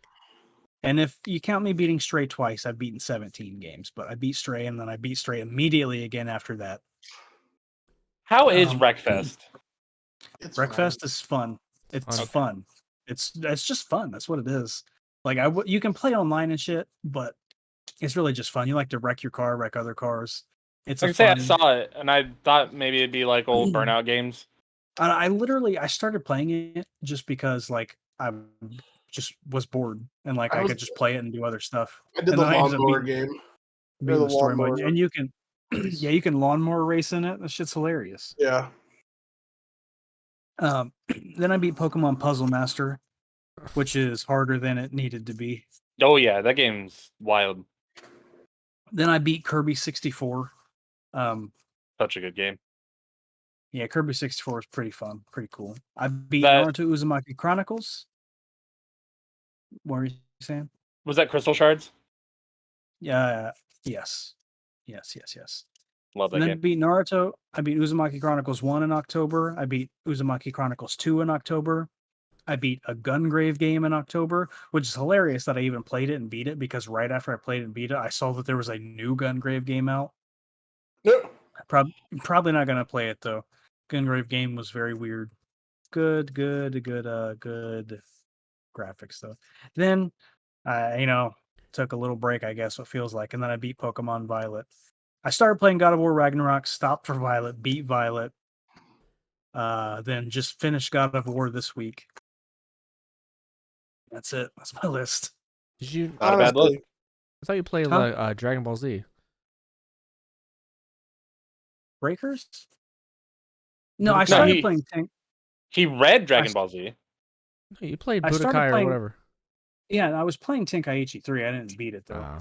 And if you count me beating Stray twice, I've beaten 17 games. But I beat Stray and then I beat Stray immediately again after that. How is Um, Wreckfest? It's Wreckfest is fun. It's Fun. fun. It's just fun. That's what it is. Like you can play online and shit, but it's really just fun. You like to wreck your car, wreck other cars. It's I a can say I fun. saw it, and I thought maybe it'd be like old Burnout games. I started playing it just because like I just was bored and like I could just play it and do other stuff. I did And the then I ended up lawnmower game. beating the the story mode. lawnmower And you can race. yeah, you can lawnmower race in it. That shit's hilarious. Yeah. Then I beat Pokemon Puzzle Master, which is harder than it needed to be. Oh yeah, that game's wild. Then I beat Kirby 64. Such a good game. Yeah, Kirby 64 is pretty fun, pretty cool. I beat That- Naruto Uzumaki Chronicles. What were you saying? Was that Crystal Shards? Yeah, yes. Love that And then game. beat Naruto. I beat Uzumaki Chronicles 1 in October. I beat Uzumaki Chronicles 2 in October. I beat a Gungrave game in October, which is hilarious that I even played it and beat it because right after I played it and beat it, I saw that there was a new Gungrave game out. No. Probably not going to play it though. Gungrave game was very weird. Good graphics though. Then I took a little break, I guess what feels like, and then I beat Pokemon Violet. I started playing God of War Ragnarok, stopped for Violet, beat Violet, then just finished God of War this week. That's it. That's my list. Did you? Not a bad look. Honestly, thought you played Huh? Dragon Ball Z. Breakers? No, I Budokai. No, started playing Tank. he read Dragon s- Ball Z. No, you played I started Budokai or playing. whatever. Yeah, I was playing Tenkaichi 3. I didn't beat it though.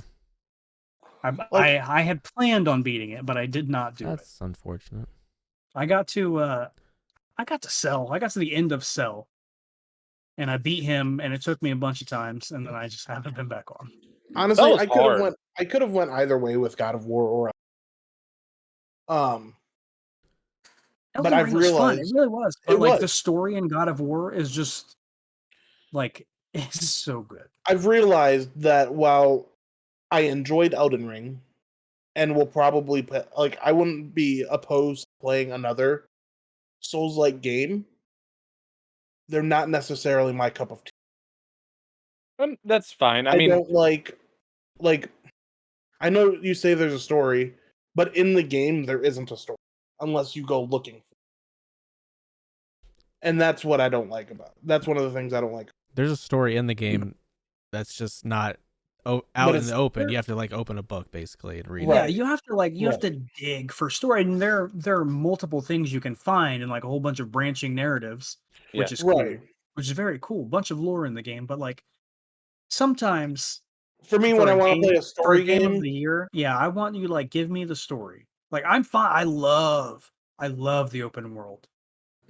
Like- I had planned on beating it, but I did not do it. That's unfortunate. I got to Cell. I got to the end of Cell, and I beat him, and it took me a bunch of times, and then I just haven't been back on. Honestly, was I could have hard. went either way with God of War or but Elden I've Ring was fun. It realized really was. But it like the was. story in God of War is just like it's so good. I've realized that while I enjoyed Elden Ring and will probably play, like I wouldn't be opposed to playing another Souls-like game, they're not necessarily my cup of tea. That's fine. I I mean, don't like I know you say there's a story, but in the game there isn't a story unless you go looking for it. And that's what I don't like about it. That's one of the things I don't like. There's a story in the game that's just not out in it's the open. there. You have to like open a book basically and read Right. Yeah, it. you have to dig for story, and there are multiple things you can find, and like a whole bunch of branching narratives, which is cool, Right. which is very cool. Bunch of lore in the game, but like sometimes For me, for when I a want to game play a for a story game of game, the year, yeah, I want you like give me the story. Like I'm fine. I love the open world.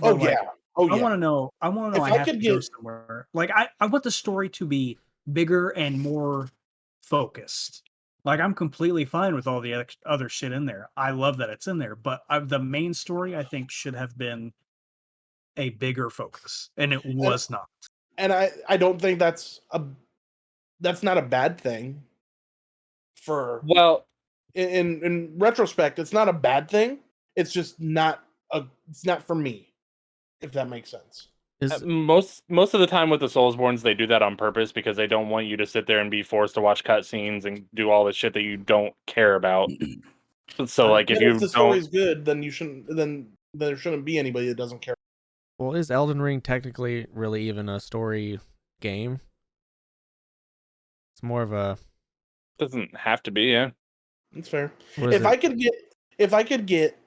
oh But, like, yeah, oh I yeah. want to know. If I I have could to go get- somewhere. Like I want the story to be bigger and more focused. Like I'm completely fine with all the other shit in there. I love that it's in there, but the main story I think should have been a bigger focus, and it was not. And I don't think that's not a bad thing. well, In retrospect, it's not a bad thing. It's just not for me, if that makes sense. most of the time with the Soulsborns, they do that on purpose because they don't want you to sit there and be forced to watch cutscenes and do all the shit that you don't care about. So, like, if But you the don't, story's good, then you shouldn't. Then there shouldn't be anybody that doesn't care. Well, is Elden Ring technically really even a story game? It's more of a doesn't have to be. Yeah, It's fair. what is If it? I could get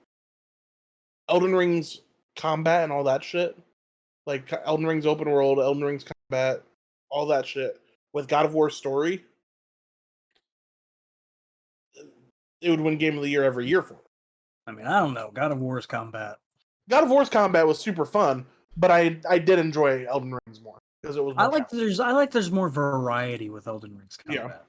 Elden Ring's combat and all that shit, like Elden Ring's open world, Elden Ring's combat, all that shit, with God of War's story, it would win Game of the Year every year for it. I mean, I don't know. God of War's combat. God of War's combat was super fun, but I did enjoy Elden Ring's more because it was. I More like there's more variety with Elden Ring's Yeah. combat.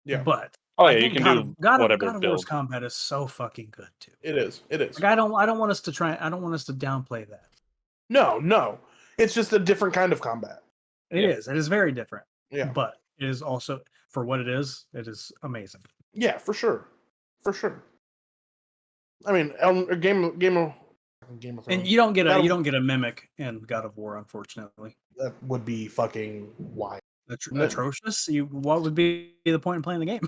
Yeah. But oh I yeah, you think can God do of, God of, whatever God of War's build. combat is so fucking good too. It is. It is. Like I don't want us to try. I don't want us to downplay that. No. It's just a different kind of combat. It is. It is very different. Yeah. But it is also for what it is amazing. Yeah, for sure. For sure. I mean, Game of Thrones. And you don't get God a of- you don't get a mimic in God of War, unfortunately. That would be fucking wild. Atrocious. What would be the point in playing the game?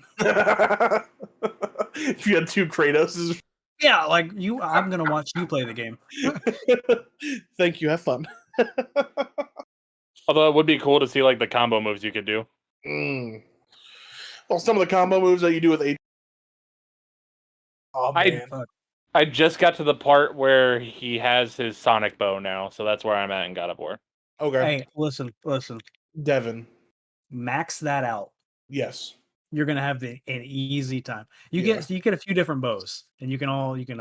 If you had two Kratoses. Yeah, like I'm gonna watch you play the game. Thank you. Have fun. Although it would be cool to see like the combo moves you could do. Well, some of the combo moves that you do with H. Oh I- man. Fuck. I just got to the part where he has his sonic bow now, so that's where I'm at in God of War. Okay. Hey, listen. Devin. Max that out. Yes. You're gonna have an easy time. You Yeah. get a few different bows, and you can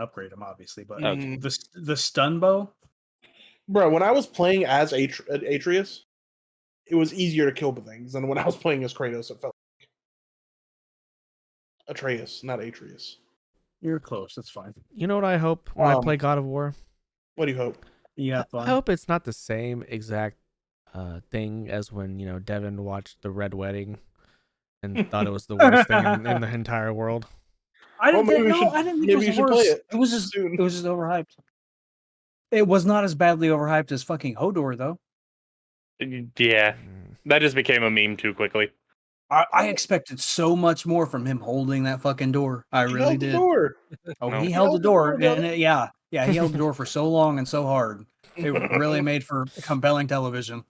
upgrade them obviously. But Mhm. the stun bow, Bro, when I was playing as Atreus, it was easier to kill things than when I was playing as Kratos. It felt like Atreus, not Atreus. you're close. That's fine. You know what I hope when I play God of War? What do you hope? You have I fun. hope it's not the same exact thing as when Devin watched the Red Wedding and thought it was the worst thing in the entire world. I didn't maybe we think, should- I didn't think maybe it we was should play worse. it It was just soon. overhyped. It was not as badly overhyped as fucking Hodor though. Yeah, that just became a meme too quickly. I expected so much more from him holding that fucking door. I He really held the did. door. Oh, No. he He held the held the door, door, brother. and he held the door for so long and so hard. It really made for compelling television.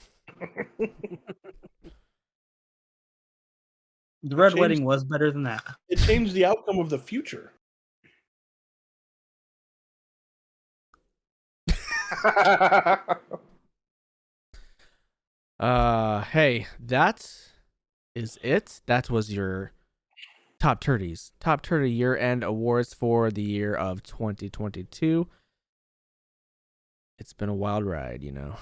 The Red Changed- Wedding was better than that. It changed the outcome of the future. Hey, that is it. That was your Top Turdies. Top Turdy year-end awards for the year of 2022. It's been a wild ride, you know.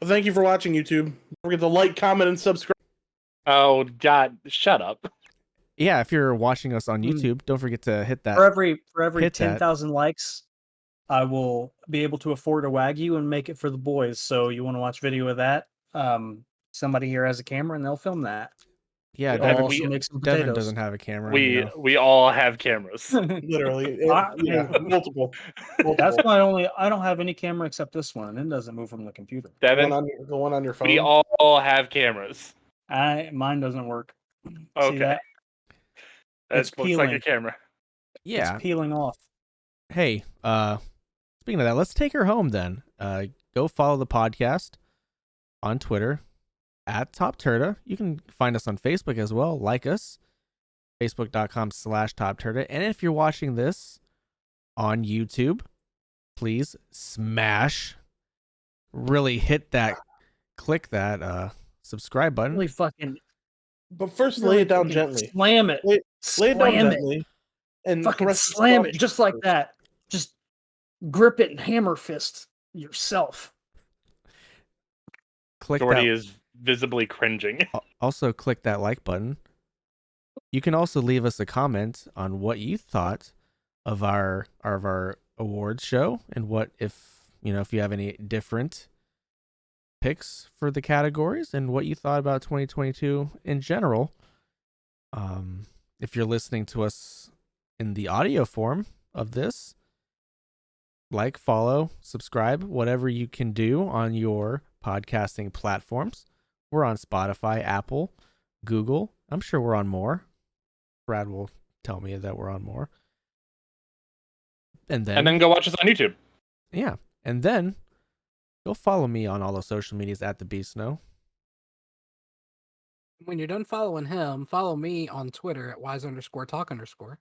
Well, thank you for watching, YouTube. Don't forget to like, comment, and subscribe. Oh God, shut up. Yeah, if you're watching us on Mm. YouTube, don't forget to hit that. For every hit that. 10,000 likes, I will be able to afford a Wagyu and make it for the boys. So you want to watch video of that? Somebody here has a camera and they'll film that. Yeah, They'll Devin, also make some Devin potatoes. doesn't have a camera. We you know. we all have cameras. Literally. Hey, Multiple. that's my only. I don't have any camera except this one, and it doesn't move from the computer. Devin, The one on your phone. we all have cameras. Mine doesn't work. Okay. See that? That It's looks like a peeling. camera. Yeah. It's peeling off. Hey, speaking of that, let's take her home then. Go follow the podcast on Twitter at TopTerta. You can find us on Facebook as well. Like us, facebook.com/TopTerta. And if you're watching this on YouTube, please really hit that, click that subscribe button. Really fucking. But first, really lay it down fucking gently. Slam it. Lay it down Slam it. gently. And Fucking caress the slam it soft just like first. that. Just grip it and hammer fist yourself. Click Jordy that. is visibly cringing. Also, click that like button. You can also leave us a comment on what you thought of our awards show and what if you have any different picks for the categories and what you thought about 2022 in general. If you're listening to us in the audio form of this, like, follow, subscribe, whatever you can do on your podcasting platforms. We're on Spotify, Apple, Google. I'm sure we're on more. Brad will tell me that we're on more. And then go watch us on YouTube. Yeah. And then go follow me on all the social medias at the Beast Snow. When you're done following him, follow me on Twitter at wise_talk_.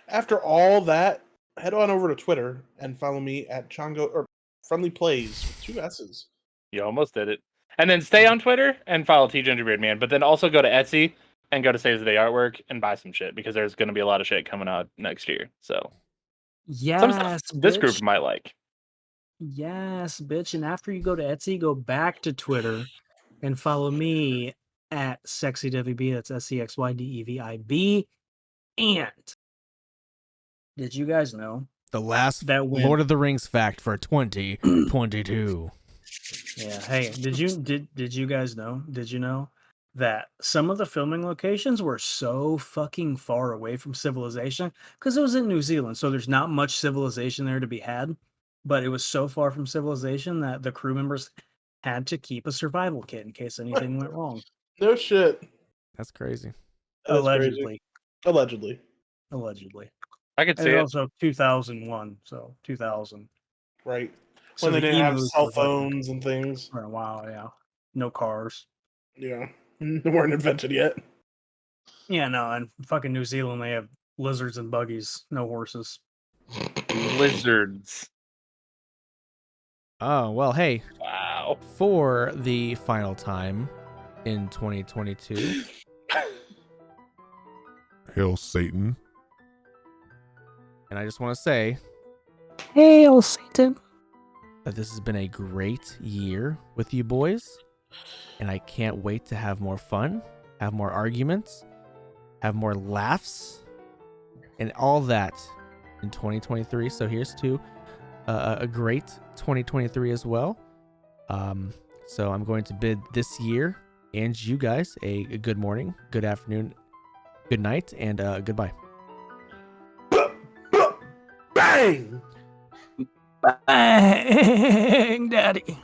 After all that, head on over to Twitter and follow me at Chongo or Friendly Plays with 2 S's. You almost did it. And then stay on Twitter and follow T Gingerbeard Man. But then also go to Etsy and go to Saves the Day Artwork and buy some shit because there's going to be a lot of shit coming out next year. So some Yes, stuff this group bitch. might like. Yes, bitch. And after you go to Etsy, go back to Twitter and follow me at SexyWB. That's SEXYDEVIB. And did you guys know The last that when Lord of the Rings fact for 2022. Yeah, hey, did you guys know? Did you know that some of the filming locations were so fucking far away from civilization? Because it was in New Zealand, so there's not much civilization there to be had. But it was so far from civilization that the crew members had to keep a survival kit in case anything went wrong. No shit. That's crazy. That is crazy. Allegedly. Allegedly. I could see And it. also 2001, so 2000. Right. So When they the didn't have emus cell was like- phones and things. For a while, yeah. No cars. Yeah. They weren't invented yet. Yeah, no, and fucking New Zealand, they have lizards and buggies, no horses. Lizards. Oh, well, hey, Wow. for the final time in 2022. Hail Satan. And I just want to say Hail Satan. that this has been a great year with you boys. And I can't wait to have more fun, have more arguments, have more laughs, and all that in 2023. So here's to a great 2023 as well. So I'm going to bid this year and you guys a good morning, good afternoon, good night, and goodbye. Bang! Bang, daddy.